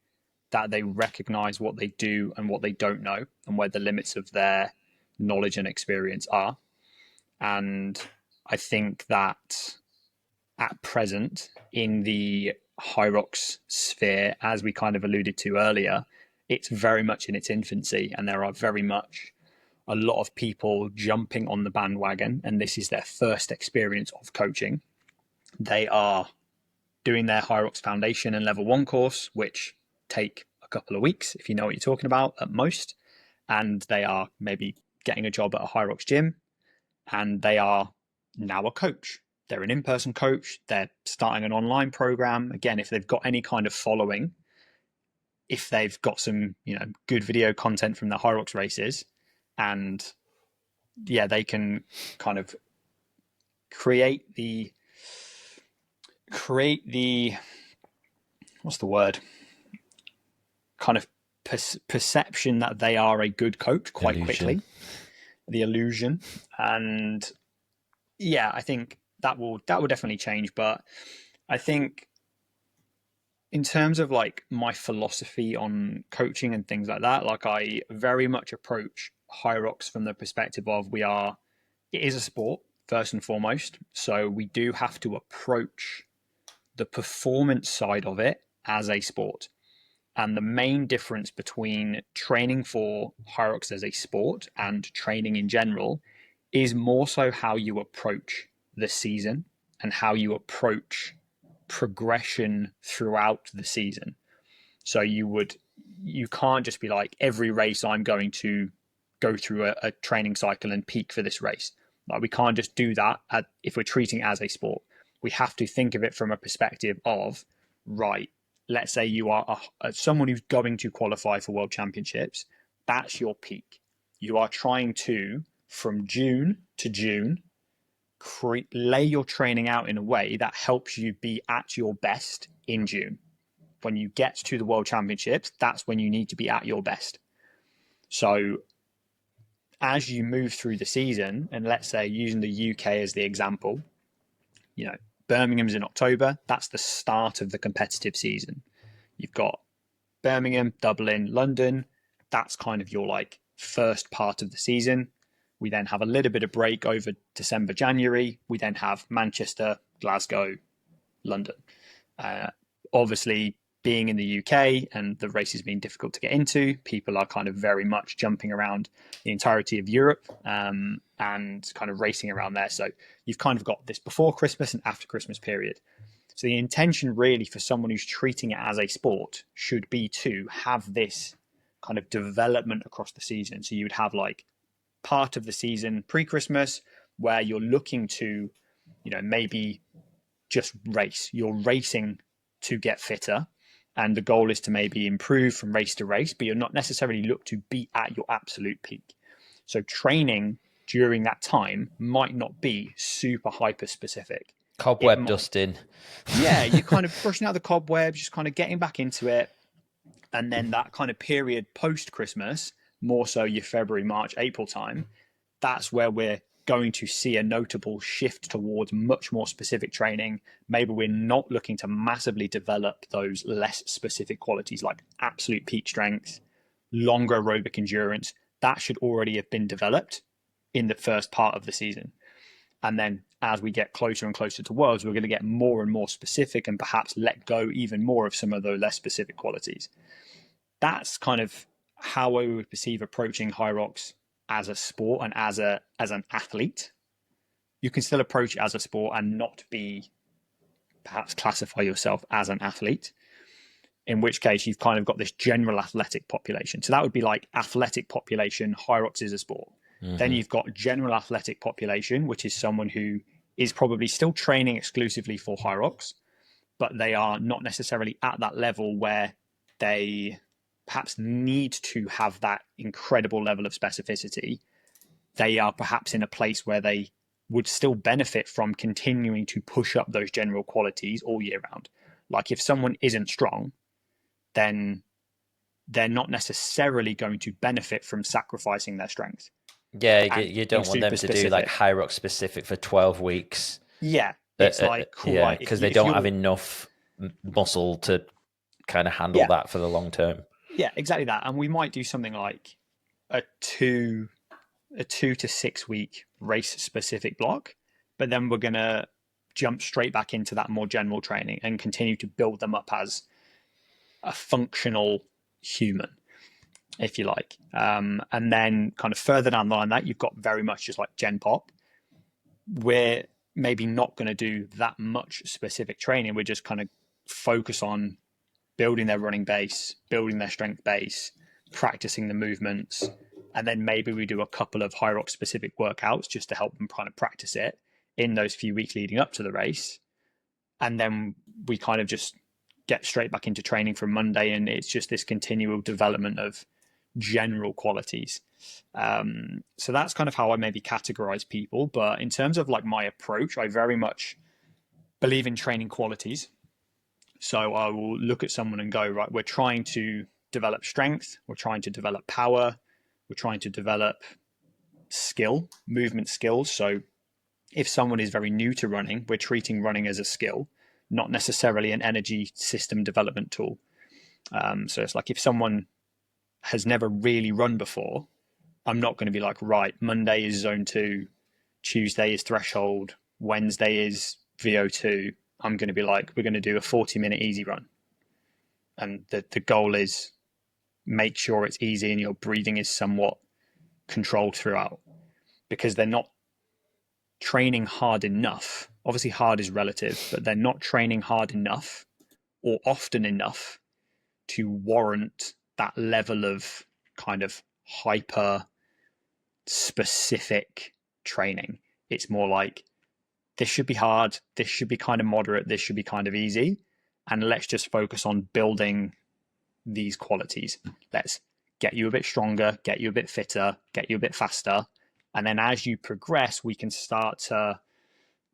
that they recognize what they do and what they don't know, and where the limits of their knowledge and experience are. And I think that at present, in the Hyrox sphere, as we kind of alluded to earlier, it's very much in its infancy, and there are very much a lot of people jumping on the bandwagon, and this is their first experience of coaching. They are doing their Hyrox Foundation and Level 1 course, which take a couple of weeks, if you know what you're talking about, at most. And they are maybe getting a job at a Hyrox gym, and they are now a coach. They're an in-person coach. They're starting an online program. Again, if they've got any kind of following, if they've got some, good video content from the Hyrox races, and yeah, they can kind of create the what's the word? Kind of perception that they are a good coach quite quickly. The illusion. And yeah, I think that will definitely change. But I think in terms of like my philosophy on coaching and things like that, like I very much approach Hyrox from the perspective of, it is a sport first and foremost. So we do have to approach the performance side of it as a sport. And the main difference between training for Hyrox as a sport and training in general is more so how you approach the season and how you approach progression throughout the season. So you can't just be like, every race I'm going to go through a training cycle and peak for this race. Like, we can't just do that if we're treating it as a sport. We have to think of it from a perspective of, right, let's say you are someone who's going to qualify for world championships. That's your peak. You are trying to, from June to June, lay your training out in a way that helps you be at your best in June. When you get to the world championships, that's when you need to be at your best. So as you move through the season, and let's say using the UK as the example, Birmingham's in October. That's the start of the competitive season. You've got Birmingham, Dublin, London. That's kind of your like first part of the season. We then have a little bit of break over December, January. We then have Manchester, Glasgow, London. Obviously, being in the UK and the races being difficult to get into, people are kind of very much jumping around the entirety of Europe and kind of racing around there. So you've kind of got this before Christmas and after Christmas period. So the intention really for someone who's treating it as a sport should be to have this kind of development across the season. So you would have like part of the season pre-Christmas where you're looking to, maybe just race. You're racing to get fitter. And the goal is to maybe improve from race to race, but you're not necessarily look to be at your absolute peak. So training during that time might not be super hyper specific. Cobweb dusting. Yeah, you're kind of brushing out the cobwebs, just kind of getting back into it. And then that kind of period post-Christmas, more so your February, March, April time, that's where we're going to see a notable shift towards much more specific training. Maybe we're not looking to massively develop those less specific qualities like absolute peak strength, longer aerobic endurance. That should already have been developed in the first part of the season. And then as we get closer and closer to Worlds, we're going to get more and more specific and perhaps let go even more of some of those less specific qualities. That's kind of how I would perceive approaching Hyrox as a sport and as an athlete. You can still approach it as a sport and not perhaps classify yourself as an athlete, in which case you've kind of got this general athletic population. So that would be like athletic population, Hyrox is a sport. Mm-hmm. Then you've got general athletic population, which is someone who is probably still training exclusively for Hyrox, but they are not necessarily at that level where they perhaps need to have that incredible level of specificity. They are perhaps in a place where they would still benefit from continuing to push up those general qualities all year round. Like if someone isn't strong, then they're not necessarily going to benefit from sacrificing their strength. Yeah, you don't want them to do like Hyrox specific for 12 weeks. Yeah, it's like cool. Yeah, because they don't have enough muscle to kind of handle that for the long term. Yeah, exactly that. And we might do something like a 2 to 6 week race specific block, but then we're going to jump straight back into that more general training and continue to build them up as a functional human, if you like. And then kind of further down the line that you've got very much just like Gen Pop. We're maybe not going to do that much specific training. We're just kind of focus on building their running base, building their strength base, practicing the movements. And then maybe we do a couple of Hyrox specific workouts just to help them kind of practice it in those few weeks leading up to the race. And then we kind of just get straight back into training from Monday. And it's just this continual development of general qualities. So that's kind of how I maybe categorize people. But in terms of like my approach, I very much believe in training qualities. So I will look at someone and go, right, we're trying to develop strength. We're trying to develop power. We're trying to develop skill, movement skills. So if someone is very new to running, we're treating running as a skill, not necessarily an energy system development tool. So it's like if someone has never really run before, I'm not going to be like, right, Monday is zone 2, Tuesday is threshold, Wednesday is VO2. I'm going to be like, we're going to do a 40-minute easy run. And the goal is make sure it's easy and your breathing is somewhat controlled throughout, because they're not training hard enough. Obviously hard is relative, but they're not training hard enough or often enough to warrant that level of kind of hyper specific training. It's more like, this should be hard, this should be kind of moderate, this should be kind of easy. and let's just focus on building these qualities. Let's get you a bit stronger, get you a bit fitter, get you a bit faster. And then as you progress, we can start to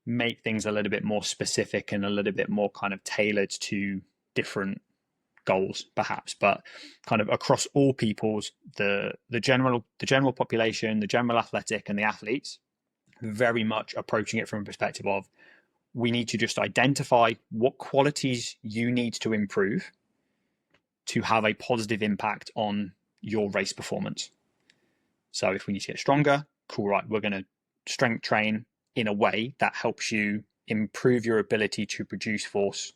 make things a little bit more specific and a little bit more kind of tailored to different goals, perhaps. But kind of across all people's, the general population, the general athletic, and the athletes, very much approaching it from a perspective of, we need to just identify what qualities you need to improve to have a positive impact on your race performance. So if we need to get stronger, cool, right, we're going to strength train in a way that helps you improve your ability to produce force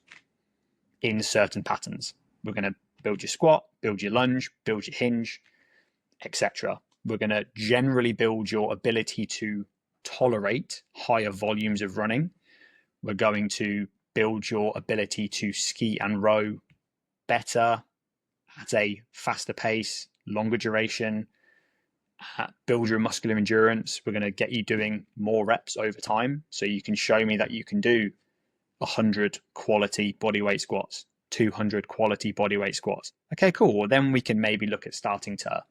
in certain patterns. We're going to build your squat, build your lunge, build your hinge, etc. We're going to generally build your ability to tolerate higher volumes of running. We're going to build your ability to ski and row better at a faster pace, longer duration, build your muscular endurance. We're going to get you doing more reps over time. So you can show me that you can do 100 quality bodyweight squats, 200 quality bodyweight squats. Okay, cool. Well, then we can maybe look at starting to,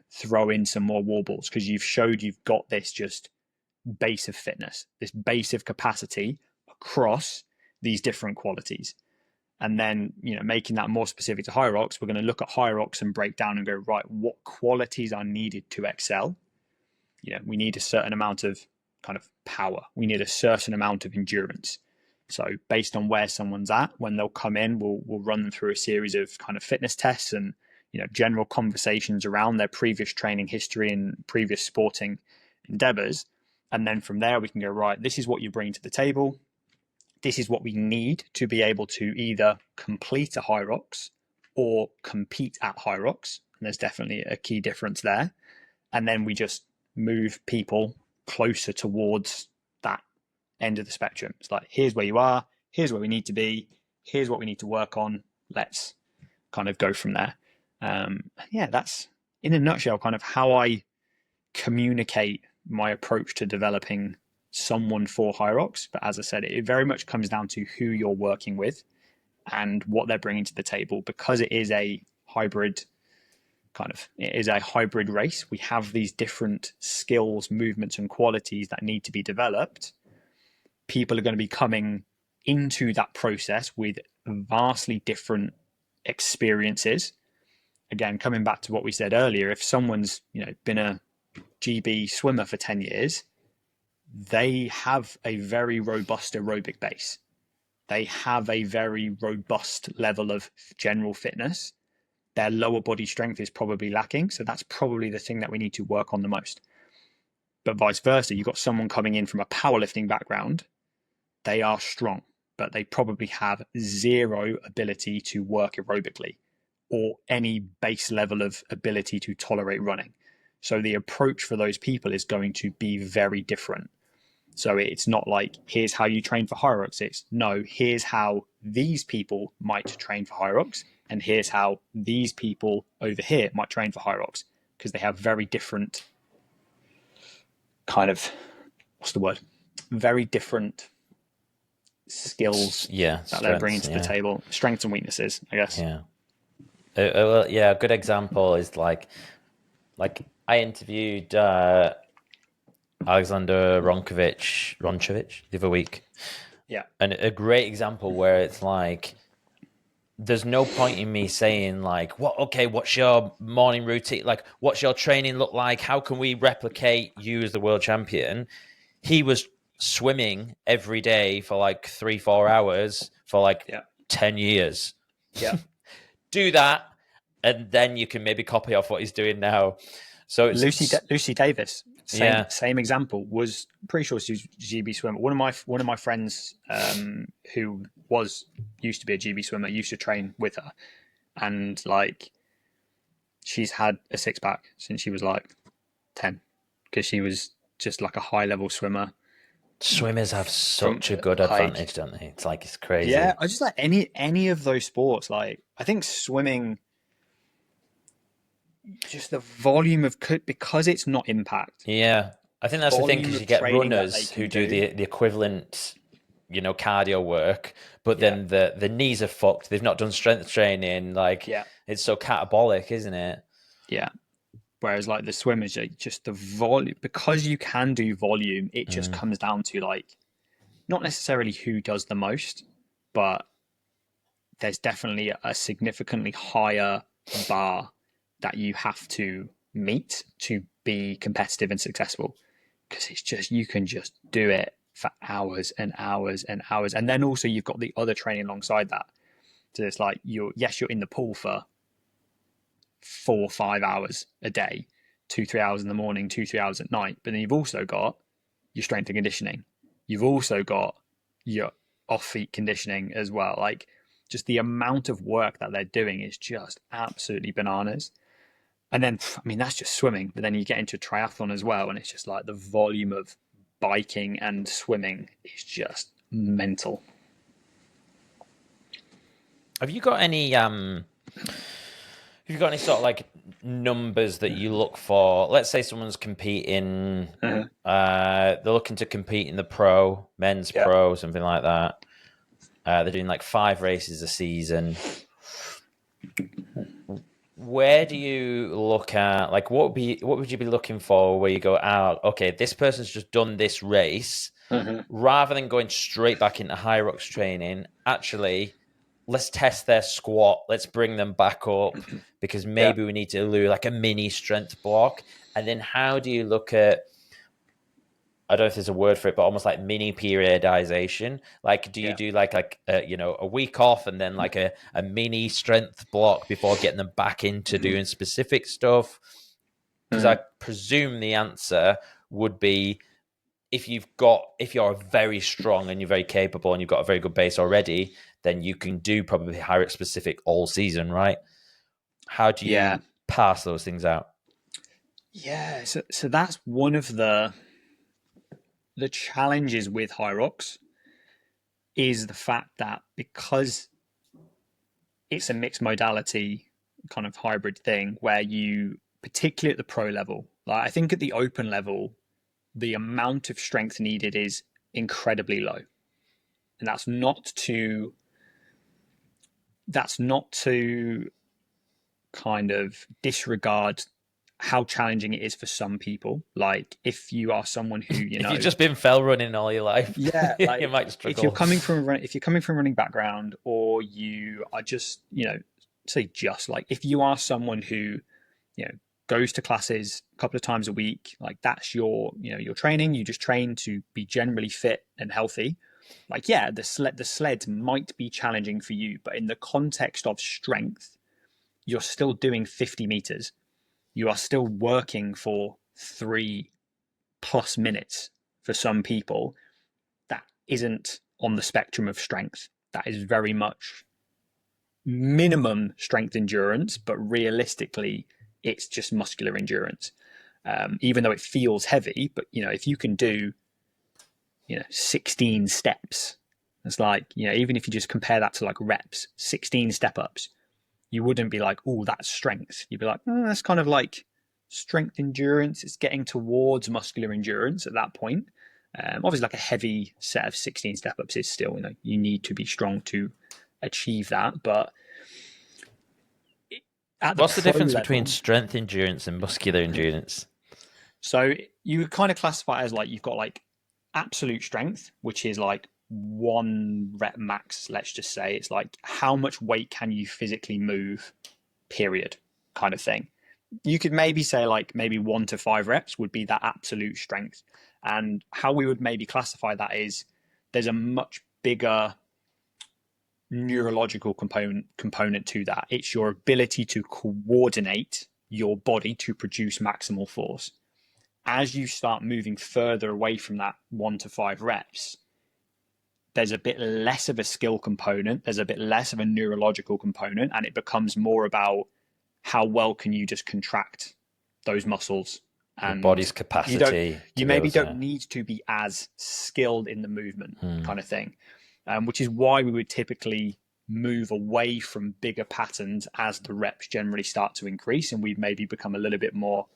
throw in some more wall balls, because you've showed you've got this just base of fitness, this base of capacity across these different qualities. And then, making that more specific to Hyrox, we're going to look at Hyrox and break down and go, right, what qualities are needed to excel? We need a certain amount of kind of power. We need a certain amount of endurance. So based on where someone's at, when they'll come in, we'll run them through a series of kind of fitness tests and, general conversations around their previous training history and previous sporting endeavors. And then from there, we can go, right, this is what you bring to the table. This is what we need to be able to either complete a Hyrox or compete at Hyrox. And there's definitely a key difference there. And then we just move people closer towards that end of the spectrum. It's like, here's where you are, here's where we need to be, here's what we need to work on. Let's kind of go from there. That's in a nutshell kind of how I communicate my approach to developing someone for Hyrox. But as I said, it very much comes down to who you're working with and what they're bringing to the table, because it is a hybrid race. We have these different skills, movements, and qualities that need to be developed. People are going to be coming into that process with vastly different experiences. Again, coming back to what we said earlier, if someone's been a GB swimmer for 10 years, they have a very robust aerobic base. They have a very robust level of general fitness. Their lower body strength is probably lacking. So that's probably the thing that we need to work on the most. But vice versa, you've got someone coming in from a powerlifting background. They are strong, but they probably have zero ability to work aerobically or any base level of ability to tolerate running. So the approach for those people is going to be very different. So it's not like, here's how you train for Hyrox. It's no, here's how these people might train for Hyrox, and here's how these people over here might train for Hyrox, because they have very different kind of, very different skills that they're bringing to the table, strengths and weaknesses, I guess. A good example is like I interviewed Alexander Ronchevich the other week. Yeah. And a great example where it's like, there's no point in me saying like, what's your morning routine? Like, what's your training look like? How can we replicate you as the world champion? He was swimming every day for like 3-4 hours for 10 years. Yeah. Do that, and then you can maybe copy off what he's doing now. So it's Lucy Davis, same example. Was pretty sure she was GB swimmer. One of my friends who used to be a GB swimmer used to train with her, and she's had a six pack since she was 10, because she was just like a high level swimmer. Swimmers have such a good advantage, don't they? It's crazy. Yeah, I just like any of those sports. I think swimming, just the volume of because it's not impact. Yeah, I think that's the thing, because you get runners who do the equivalent cardio work, but then the knees are fucked. They've not done strength training. Like, Yeah. it's so catabolic, isn't it? Yeah. Whereas like the swimmers, just the volume, because you can do volume, it just comes down to like not necessarily who does the most, but there's definitely a significantly higher bar that you have to meet to be competitive and successful. Because it's just, you can just do it for hours and hours and hours. And then also you've got the other training alongside that. So it's like you're in the pool for 4 or 5 hours a day, 2 3 hours in the morning, 2 3 hours at night. But then you've also got your strength and conditioning. You've also got your off feet conditioning as well. Like, just the amount of work that they're doing is just absolutely bananas. And then, I mean, that's just swimming. But then you get into triathlon as well, and it's just like the volume of biking and swimming is just mental. Have you got any sort of like numbers that you look for? Let's say someone's competing, they're looking to compete in the men's Yeah. pro, something like that. They're doing like 5 races a season. Where do you look at, like, what would you be looking for where you go, okay, this person's just done this race, rather than going straight back into Hyrox training, actually, let's test their squat. Let's bring them back up, because maybe we need to do like a mini strength block. And then how do you look at, I don't know if there's a word for it, but almost like mini periodization. Like, do you do like a week off and then like a mini strength block before getting them back into doing specific stuff? Because I presume the answer would be, if you're very strong and you're very capable and you've got a very good base already, then you can do probably Hyrox specific all season, right? How do you pass those things out? Yeah. So that's one of the challenges with Hyrox, is the fact that because it's a mixed modality kind of hybrid thing, where you, particularly at the pro level, like I think at the open level, the amount of strength needed is incredibly low. And that's not to kind of disregard how challenging it is for some people. Like, if you are someone who, if you've just been fell running all your life, like you might struggle. If you're coming from a running background, or you are just, like, if you are someone who, goes to classes a couple of times a week, like that's your training, you just train to be generally fit and healthy. Like, the sleds might be challenging for you, but in the context of strength, you're still doing 50 meters. You are still working for 3+ minutes for some people. That isn't on the spectrum of strength. That is very much minimum strength endurance, but realistically, it's just muscular endurance. Even though it feels heavy, but if you can do 16 steps, it's like, even if you just compare that to like reps, 16 step ups, you wouldn't be like, oh, that's strength. You'd be like, that's kind of like strength endurance. It's getting towards muscular endurance at that point. Obviously, like a heavy set of 16 step ups is still, you need to be strong to achieve that. But what's the difference between strength endurance and muscular endurance? So you would kind of classify it as like, you've got like absolute strength, which is like 1 rep max. Let's just say it's like, how much weight can you physically move, period, kind of thing. You could maybe say like maybe 1 to 5 reps would be that absolute strength. And how we would maybe classify that is, there's a much bigger neurological component to that. It's your ability to coordinate your body to produce maximal force. As you start moving further away from that 1 to 5 reps, there's a bit less of a skill component, there's a bit less of a neurological component, and it becomes more about how well can you just contract those muscles. And your body's capacity. You maybe don't need to be as skilled in the movement, kind of thing, which is why we would typically move away from bigger patterns as the reps generally start to increase, and we've maybe become a little bit more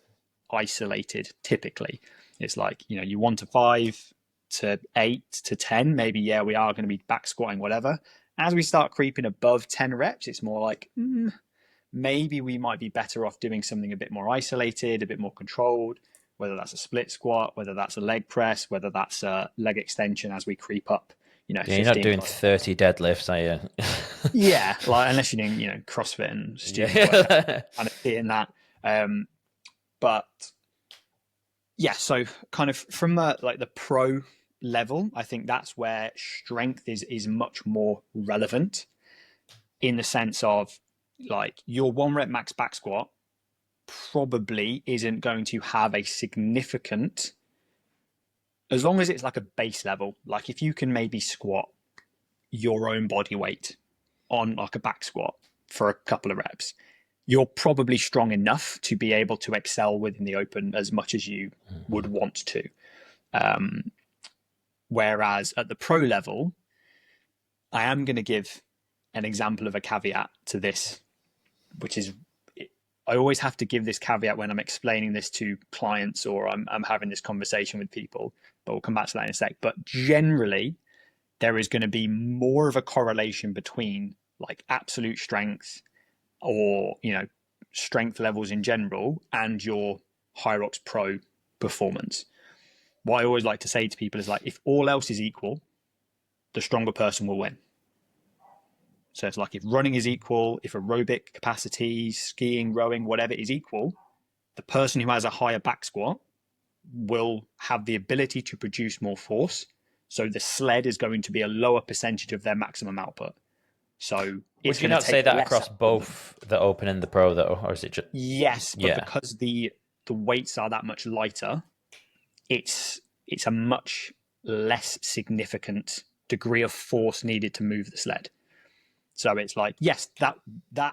isolated. Typically, it's like, you 1 to 5, to 8 to 10, maybe, yeah, we are going to be back squatting, whatever. As we start creeping above 10 reps, it's more like, maybe we might be better off doing something a bit more isolated, a bit more controlled, whether that's a split squat, whether that's a leg press, whether that's a leg extension as we creep up, Yeah, 15 you're not doing plus. 30 deadlifts, are you? Yeah, like unless you're doing, CrossFit and student Yeah. kind of seeing that. But yeah, so kind of from like the pro level, I think that's where strength is much more relevant, in the sense of, like, your 1 rep max back squat probably isn't going to have a significant, as long as it's like a base level, like if you can maybe squat your own body weight on like a back squat for a couple of reps, you're probably strong enough to be able to excel within the open as much as you would want to. Whereas at the pro level, I am going to give an example of a caveat to this, which is, I always have to give this caveat when I'm explaining this to clients or I'm having this conversation with people, but we'll come back to that in a sec. But generally, there is going to be more of a correlation between like absolute strength or, strength levels in general and your Hyrox Pro performance. What I always like to say to people is, like, if all else is equal, the stronger person will win. So it's like, if running is equal, if aerobic capacity, skiing, rowing, whatever is equal, the person who has a higher back squat will have the ability to produce more force. So the sled is going to be a lower percentage of their maximum output. So Would you not say that across both the open and the pro, though, or is it just? Yes, but because the weights are that much lighter, it's a much less significant degree of force needed to move the sled. So it's like, yes, that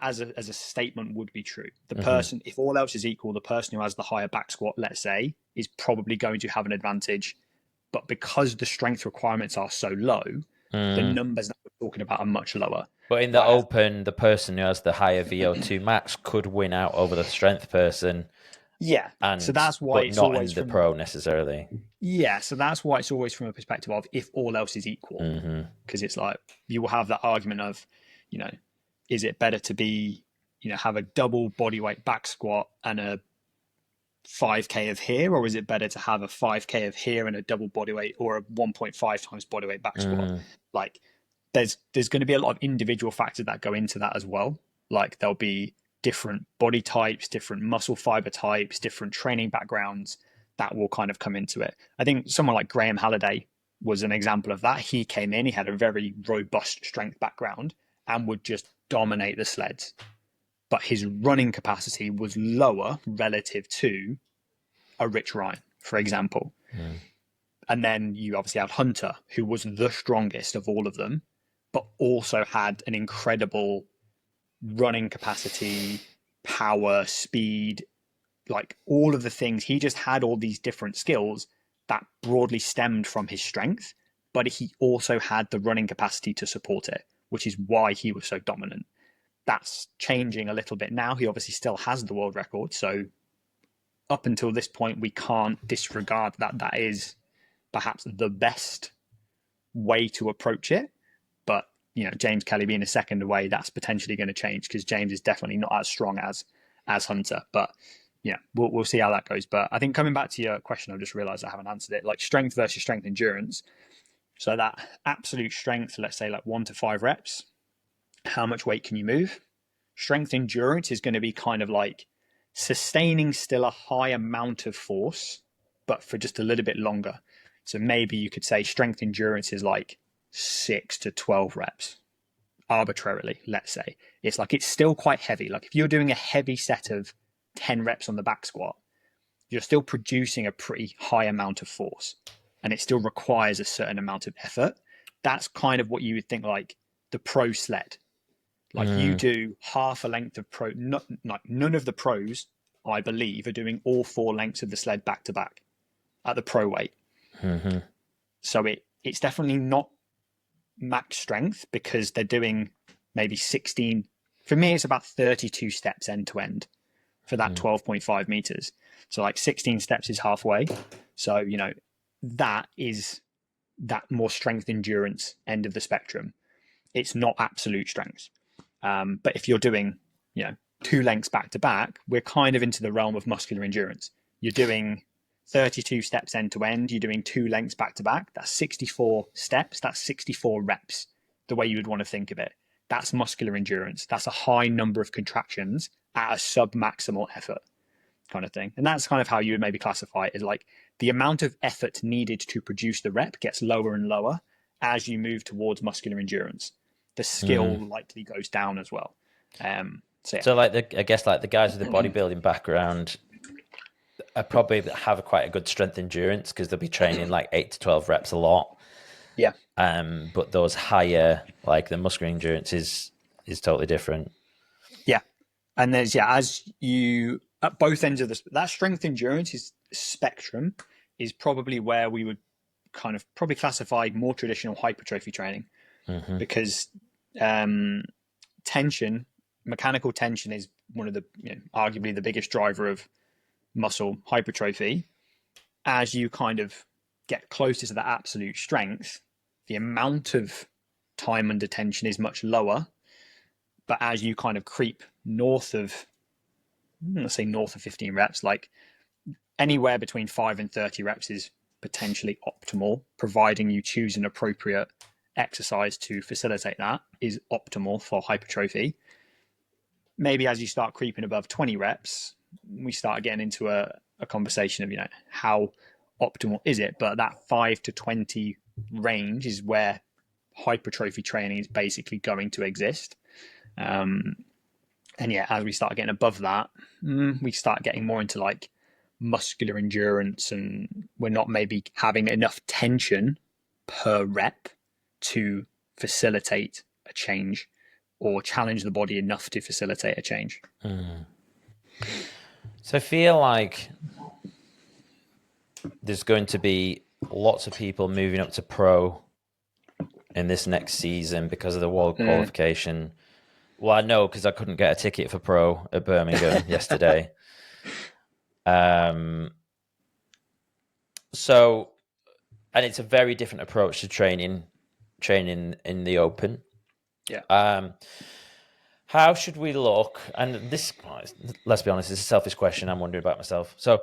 as a statement would be true. The person, if all else is equal, the person who has the higher back squat, let's say, is probably going to have an advantage. But because the strength requirements are so low, the numbers that we're talking about are much lower. But in the open, the person who has the higher VO2 max could win out over the strength person. Yeah. So that's why but it's not always in the pro necessarily. Yeah. So that's why it's always from a perspective of, if all else is equal, because it's like, you will have that argument of, is it better to be, have a double body weight back squat and a 5K of here, or is it better to have a 5K of here and a double body weight, or a 1.5 times body weight back squat? Like, there's going to be a lot of individual factors that go into that as well. Like, there'll be different body types, different muscle fiber types, different training backgrounds that will kind of come into it. I think someone like Graham Halliday was an example of that. He came in, he had a very robust strength background and would just dominate the sleds. But his running capacity was lower relative to a Rich Ryan, for example. And then you obviously had Hunter, who was the strongest of all of them, but also had an incredible running capacity, power, speed, like all of the things. He just had all these different skills that broadly stemmed from his strength, but he also had the running capacity to support it, which is why he was so dominant. That's changing a little bit now. He obviously still has the world record. So up until this point, we can't disregard that that is perhaps the best way to approach it. But, James Kelly being a second away, that's potentially going to change, because James is definitely not as strong as Hunter. But yeah, we'll see how that goes. But I think, coming back to your question, I just realized I haven't answered it. Like, strength versus strength endurance. So that absolute strength, let's say like 1 to 5 reps, how much weight can you move? Strength endurance is going to be kind of like sustaining still a high amount of force, but for just a little bit longer. So maybe you could say strength endurance is like 6 to 12 reps, arbitrarily, let's say. It's like, it's still quite heavy. Like, if you're doing a heavy set of 10 reps on the back squat, you're still producing a pretty high amount of force, and it still requires a certain amount of effort. That's kind of what you would think like the pro sled. Like, you do half a length of pro, none of the pros, I believe, are doing all 4 lengths of the sled back to back at the pro weight. So it's definitely not max strength, because they're doing maybe 16. For me, it's about 32 steps end to end for that 12.5 meters. So like 16 steps is halfway. So, that is that more strength endurance end of the spectrum. It's not absolute strength. But if you're doing, 2 lengths back to back, we're kind of into the realm of muscular endurance. You're doing 32 steps end to end. You're doing 2 lengths back to back. That's 64 steps. That's 64 reps, the way you would want to think of it. That's muscular endurance. That's a high number of contractions at a sub-maximal effort kind of thing. And that's kind of how you would maybe classify it, is like the amount of effort needed to produce the rep gets lower and lower as you move towards muscular endurance. The skill likely goes down as well. So like I guess like the guys with the bodybuilding background probably have quite a good strength endurance because they'll be training like 8 to 12 reps a lot. Yeah. But those higher, like the muscular endurance is totally different. Yeah. And there's, as you, at both ends of that strength endurance is spectrum is probably where we would kind of probably classify more traditional hypertrophy training, because mechanical tension is one of the, arguably the biggest driver of muscle hypertrophy. As you kind of get closer to the absolute strength, the amount of time under tension is much lower. But as you kind of creep north of, let's say north of 15 reps, like anywhere between 5 and 30 reps is potentially optimal, providing you choose an appropriate exercise to facilitate that is optimal for hypertrophy. Maybe as you start creeping above 20 reps, we start getting into a conversation of, how optimal is it? But that 5 to 20 range is where hypertrophy training is basically going to exist. And as we start getting above that, we start getting more into like muscular endurance, and we're not maybe having enough tension per rep to facilitate a change or challenge the body enough to facilitate a change. So I feel like there's going to be lots of people moving up to pro in this next season because of the world qualification. Well, I know because I couldn't get a ticket for pro at Birmingham yesterday. So, and it's a very different approach to training in the open. Yeah. How should we look? And this, let's be honest, it's a selfish question. I'm wondering about myself. So,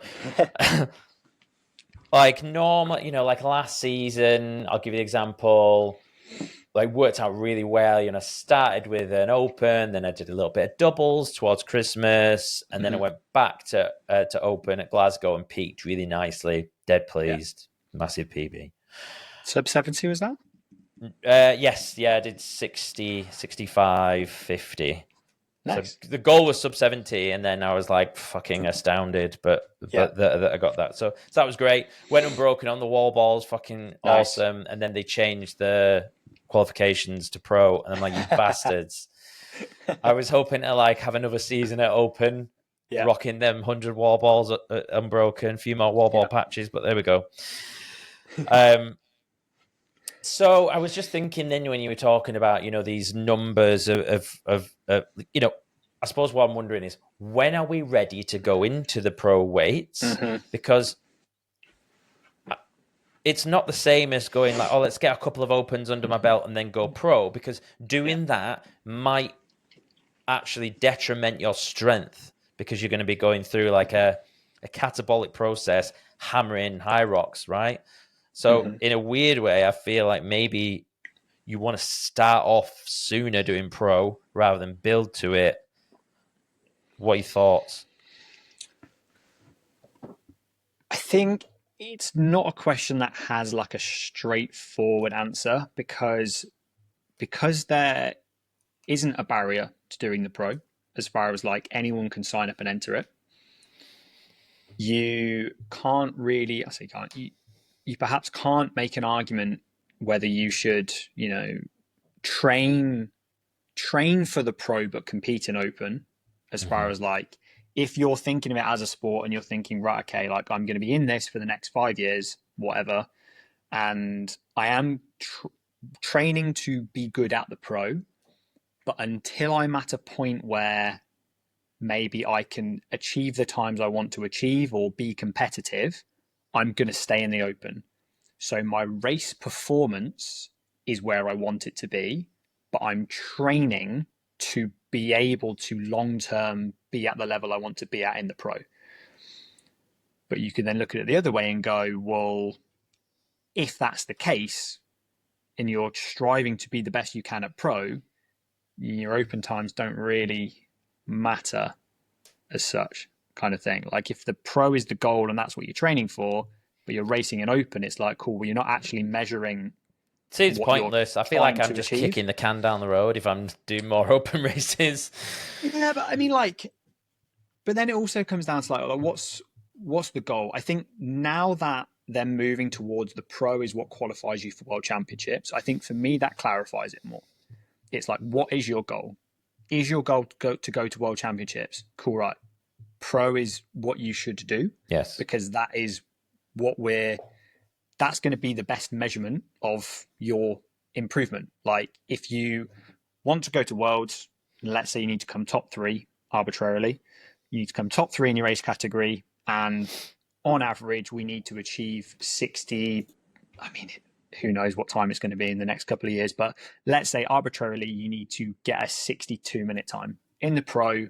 like normal, like last season, I'll give you an example. Like worked out really well. Started with an open, then I did a little bit of doubles towards Christmas, and then I went back to open at Glasgow and peaked really nicely. Dead pleased, massive PB. Sub 70 was that? Yes, I did 60, 65, 50. Nice. So the goal was sub 70, and then I was like fucking astounded, but that I got that. So that was great. Went unbroken on the wall balls, fucking awesome. And then they changed the qualifications to pro, and I'm like, you bastards. I was hoping to like have another season at open, rocking them 100 wall balls unbroken, a few more wall ball patches, but there we go. So I was just thinking then when you were talking about, these numbers of I suppose what I'm wondering is, when are we ready to go into the pro weights? Because it's not the same as going like, oh, let's get a couple of opens under my belt and then go pro, because doing that might actually detriment your strength, because you're going to be going through like a catabolic process, hammering Hyrox, right? So in a weird way, I feel like maybe you want to start off sooner doing pro rather than build to it. What are your thoughts? I think it's not a question that has like a straightforward answer, because there isn't a barrier to doing the pro as far as like anyone can sign up and enter it. You can't really, I say can't, you perhaps can't make an argument whether you should, train for the pro but compete in open, as far as like, if you're thinking of it as a sport and you're thinking, right, okay, like I'm going to be in this for the next 5 years, whatever, and I am training to be good at the pro, but until I'm at a point where maybe I can achieve the times I want to achieve or be competitive, I'm going to stay in the open. So my race performance is where I want it to be, but I'm training to be able to long term be at the level I want to be at in the pro. But you can then look at it the other way and go, well, if that's the case and you're striving to be the best you can at pro, your open times don't really matter as such, kind of thing. Like if the pro is the goal and that's what you're training for, but you're racing an open, it's like, cool, well, you're not actually measuring Seems what you're pointless. I feel like trying I'm to just achieve. kicking the can down the road if I'm doing more open races. Yeah, but I mean, like, but then it also comes down to like what's the goal? I think now that they're moving towards the pro is what qualifies you for world championships. I think for me that clarifies it more. It's like, what is your goal? Is your goal to go to world championships? Cool, right? Pro is what you should do. Yes. Because that is what that's going to be the best measurement of your improvement. Like if you want to go to worlds, let's say you need to come top 3 arbitrarily, you need to come top 3 in your age category, and on average we need to achieve 60. I mean, who knows what time it's going to be in the next couple of years, but let's say arbitrarily you need to get a 62-minute time in the pro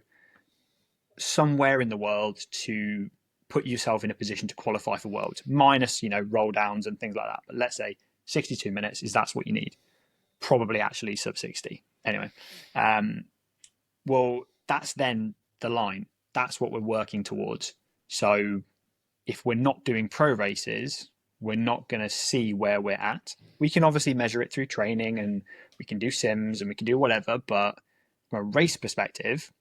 somewhere in the world to put yourself in a position to qualify for worlds, minus, roll downs and things like that. But let's say 62 minutes is that's what you need. Probably actually sub 60. Anyway, well, that's then the line. That's what we're working towards. So if we're not doing pro races, we're not going to see where we're at. We can obviously measure it through training and we can do sims and we can do whatever, but from a race perspective,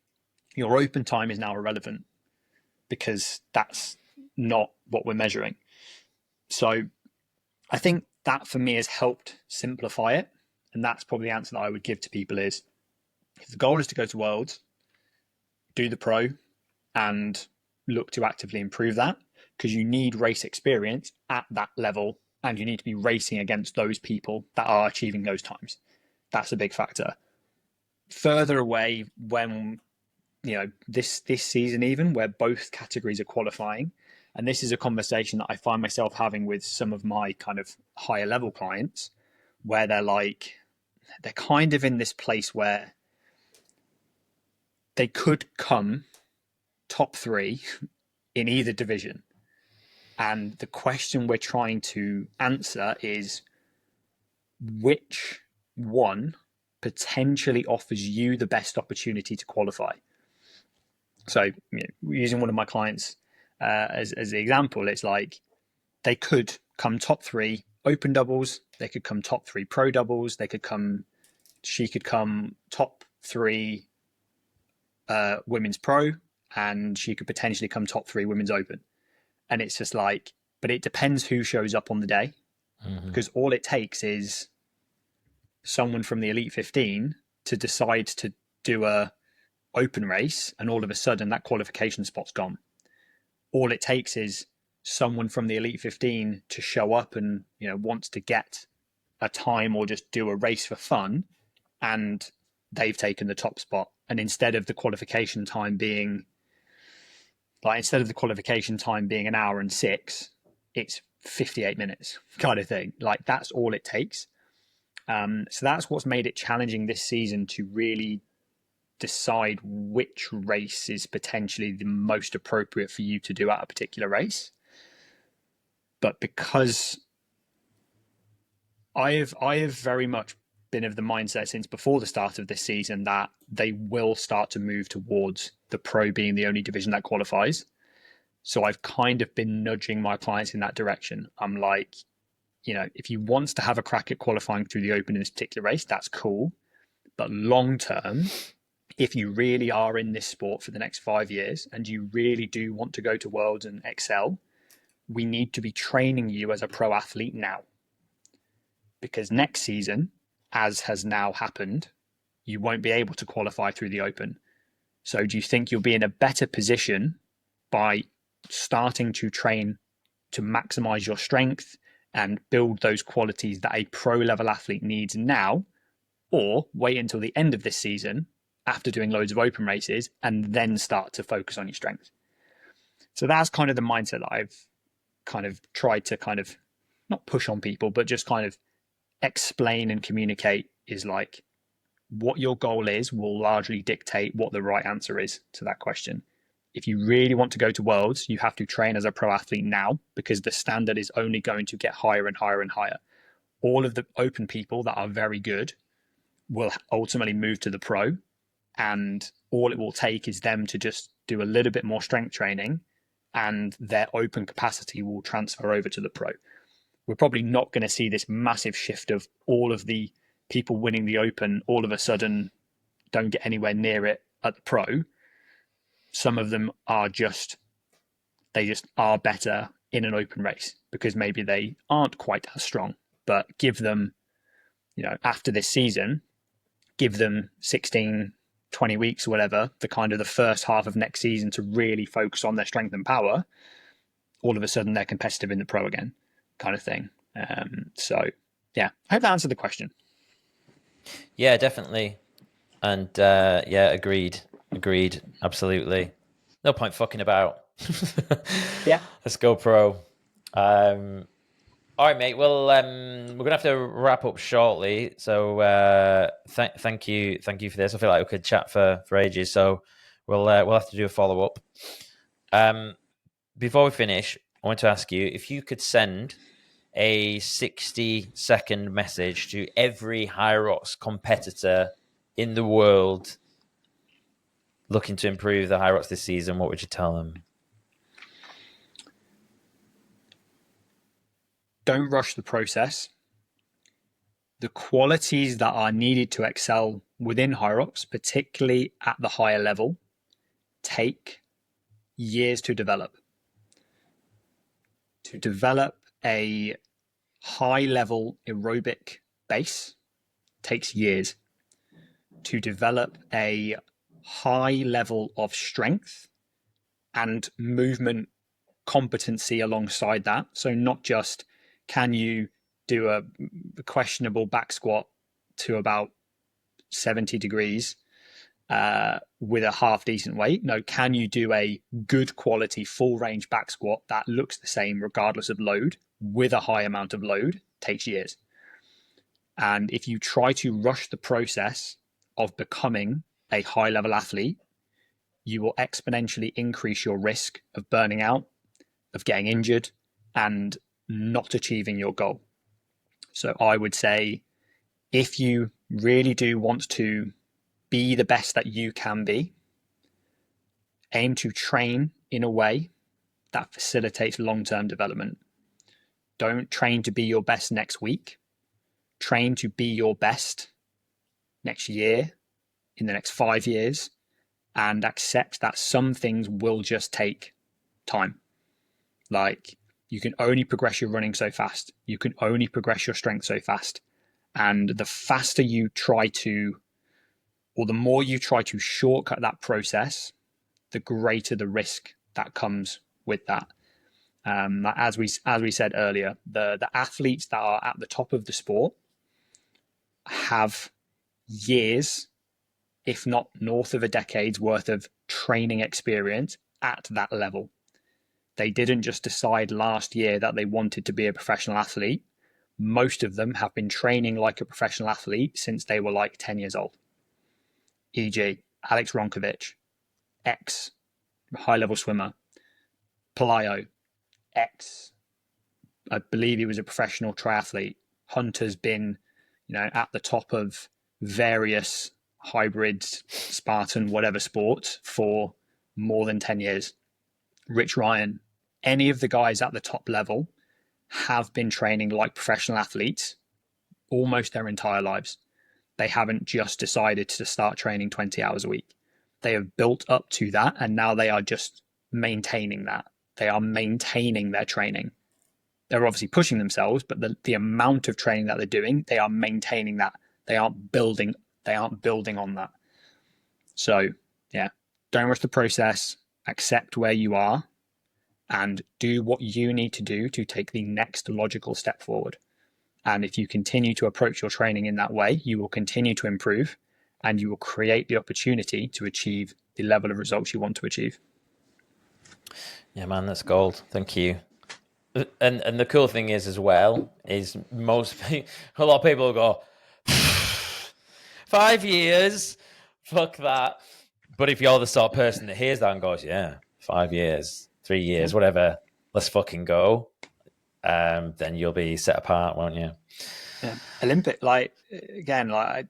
your open time is now irrelevant because that's not what we're measuring. So I think that for me has helped simplify it. And that's probably the answer that I would give to people is if the goal is to go to worlds, do the pro and look to actively improve that because you need race experience at that level and you need to be racing against those people that are achieving those times. That's a big factor. Further away when this season even where both categories are qualifying, and this is a conversation that I find myself having with some of my kind of higher level clients where they're kind of in this place where they could come top 3 in either division, and the question we're trying to answer is which one potentially offers you the best opportunity to qualify. So using one of my clients as the example, it's like they could come top 3 open doubles, they could come top 3 pro doubles, she could come top 3 women's pro, and she could potentially come top 3 women's open. And it's just like, but it depends who shows up on the day, because all it takes is someone from the Elite 15 to decide to do a open race, and all of a sudden that qualification spot's gone. All it takes is someone from the Elite 15 to show up and wants to get a time or just do a race for fun, and they've taken the top spot. And instead of the qualification time being an hour and 6, it's 58 minutes kind of thing. Like that's all it takes. So that's what's made it challenging this season to really decide which race is potentially the most appropriate for you to do at a particular race. But because I have very much been of the mindset since before the start of this season that they will start to move towards the pro being the only division that qualifies. So I've kind of been nudging my clients in that direction. I'm like, if you want to have a crack at qualifying through the open in this particular race, that's cool. But long term, if you really are in this sport for the next 5 years and you really do want to go to worlds and excel, we need to be training you as a pro athlete now. Because next season, as has now happened, you won't be able to qualify through the open. So do you think you'll be in a better position by starting to train to maximize your strength and build those qualities that a pro level athlete needs now, or wait until the end of this season after doing loads of open races and then start to focus on your strength? So that's kind of the mindset that I've kind of tried to not push on people, but just kind of explain and communicate is like what your goal is will largely dictate what the right answer is to that question. If you really want to go to Worlds, you have to train as a pro athlete now because the standard is only going to get higher and higher and higher. All of the open people that are very good will ultimately move to the pro, and all it will take is them to just do a little bit more strength training and their open capacity will transfer over to the pro. We're probably not going to see this massive shift of all of the people winning the open all of a sudden don't get anywhere near it at the pro. Some of them are they just are better in an open race because maybe they aren't quite as strong. But give them, after this season, give them 16, 20 weeks or whatever, the kind of the first half of next season to really focus on their strength and power. All of a sudden they're competitive in the pro again, kind of thing. So yeah, I hope that answered the question. Yeah, definitely. And yeah, agreed. Absolutely. No point fucking about. Yeah. Let's go pro. All right, mate. Well, we're gonna have to wrap up shortly. So thank you for this. I feel like we could chat for ages. So we'll have to do a follow up. Before we finish, I want to ask you if you could send a 60-second message to every Hyrox competitor in the world looking to improve the Hyrox this season, what would you tell them? Don't rush the process. The qualities that are needed to excel within Hyrox, particularly at the higher level, take years to develop. To develop a high-level aerobic base takes years. To develop a high level of strength and movement competency alongside that. So not just can you do a questionable back squat to about 70 degrees with a half decent weight? No, can you do a good quality full range back squat that looks the same regardless of load with a high amount of load? Takes years. And if you try to rush the process of becoming a high level athlete, you will exponentially increase your risk of burning out, of getting injured, and not achieving your goal. So I would say if you really do want to be the best that you can be, aim to train in a way that facilitates long-term development. Don't train to be your best next week. Train to be your best next year, in the next 5 years, and accept that some things will just take time. Like, you can only progress your running so fast. You can only progress your strength so fast. And the faster you try to, or the more you try to shortcut that process, the greater the risk that comes with that. As we said earlier, the athletes that are at the top of the sport have years, if not north of a decade's worth of training experience at that level. They didn't just decide last year that they wanted to be a professional athlete. Most of them have been training like a professional athlete since they were like 10 years old. E.g., Alex Ronkovic, ex high-level swimmer. Pelayo, ex, I believe he was a professional triathlete. Hunter's been, at the top of various hybrids, Spartan, whatever sports for more than 10 years. Rich Ryan, any of the guys at the top level have been training like professional athletes almost their entire lives. They haven't just decided to start training 20 hours a week. They have built up to that, and now they are just maintaining that. They are maintaining their training. They're obviously pushing themselves, but the amount of training that they're doing, they are maintaining that. They aren't building on that. So yeah, don't rush the process, accept where you are, and do what you need to do to take the next logical step forward. And if you continue to approach your training in that way, you will continue to improve and you will create the opportunity to achieve the level of results you want to achieve. Yeah, man, that's gold. Thank you. And the cool thing is as well is a lot of people will go 5 years, fuck that. But if you're the sort of person that hears that and goes, yeah, 5 years, 3 years, whatever, let's fucking go, then you'll be set apart, won't you? Yeah. Olympic, like, again, like,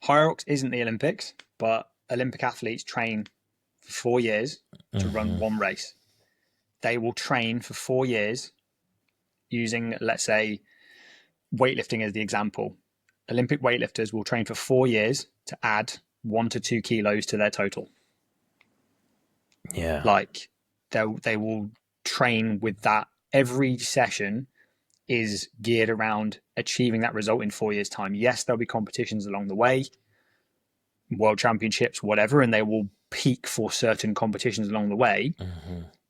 Hyrox isn't the Olympics, but Olympic athletes train for 4 years to run one race. They will train for 4 years using, let's say, weightlifting as the example. Olympic weightlifters will train for 4 years to add 1 to 2 kilos to their total. Yeah. Like, they will train with that. Every session is geared around achieving that result in 4 years' time. Yes, there'll be competitions along the way, world championships, whatever, and they will peak for certain competitions along the way.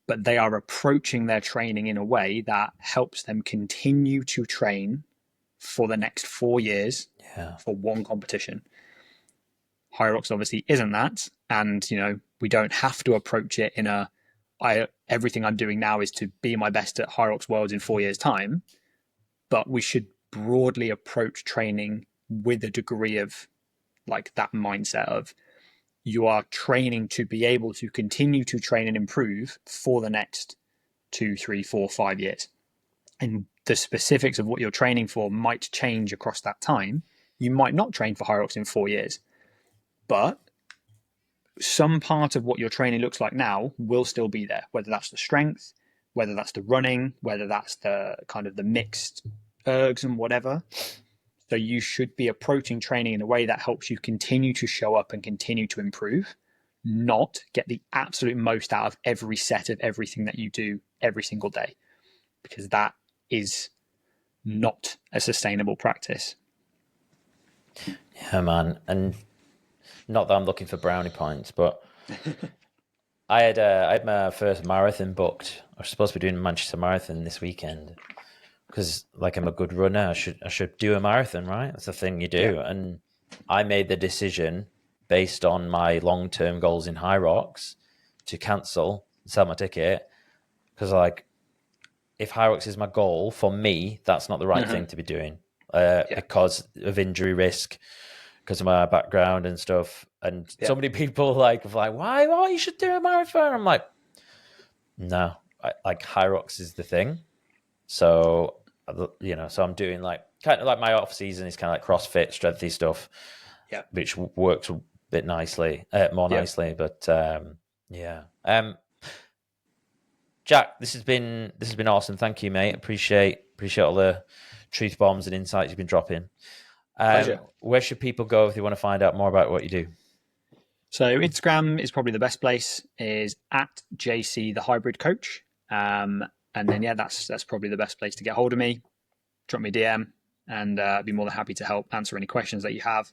But they are approaching their training in a way that helps them continue to train for the next 4 years for one competition. Hyrox obviously isn't that. And, we don't have to approach it in everything I'm doing now is to be my best at Hyrox Worlds in 4 years' time. But we should broadly approach training with a degree of like that mindset of you are training to be able to continue to train and improve for the next 2, 3, 4, 5 years. And the specifics of what you're training for might change across that time. You might not train for Hyrox in 4 years, but some part of what your training looks like now will still be there, whether that's the strength, whether that's the running, whether that's the kind of the mixed ergs and whatever. So you should be approaching training in a way that helps you continue to show up and continue to improve, not get the absolute most out of every set of everything that you do every single day, because that is not a sustainable practice. Yeah, man. And not that I'm looking for brownie points, but I had my first marathon booked. I was supposed to be doing a Manchester Marathon this weekend because, like, I'm a good runner. I should do a marathon, right? That's the thing you do. Yeah. And I made the decision based on my long-term goals in Hyrox to cancel, sell my ticket, because, like, if Hyrox is my goal, for me, that's not the right thing to be doing because of injury risk, because of my background and stuff. And so many people like, why? Oh, you should do a marathon. I'm like, no, Hyrox is the thing. So, so I'm doing kind of like my off season is kind of like CrossFit, strengthy stuff, which works a bit nicely, more nicely. But Jack, this has been awesome. Thank you, mate. Appreciate all the truth bombs and insights you've been dropping. Pleasure. Where should people go if they want to find out more about what you do? So Instagram is probably the best place, is at JC the Hybrid Coach. And then, that's probably the best place to get hold of me. Drop me a DM and I'd be more than happy to help answer any questions that you have.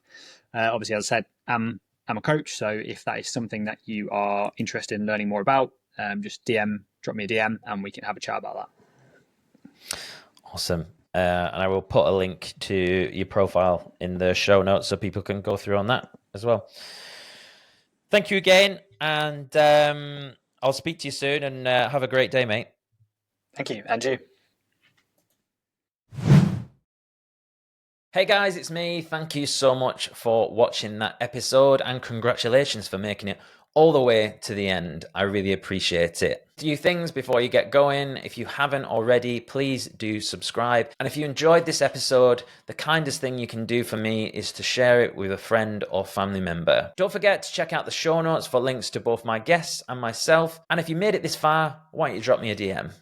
Obviously, as I said, I'm a coach. So if that is something that you are interested in learning more about, just drop me a DM and we can have a chat about that. Awesome. And I will put a link to your profile in the show notes so people can go through on that as well. Thank you again. And I'll speak to you soon and have a great day, mate. Thank you. And you. Hey guys, it's me. Thank you so much for watching that episode and congratulations for making it all the way to the end. I really appreciate it. A few things before you get going. If you haven't already, please do subscribe. And if you enjoyed this episode, the kindest thing you can do for me is to share it with a friend or family member. Don't forget to check out the show notes for links to both my guests and myself. And if you made it this far, why don't you drop me a DM?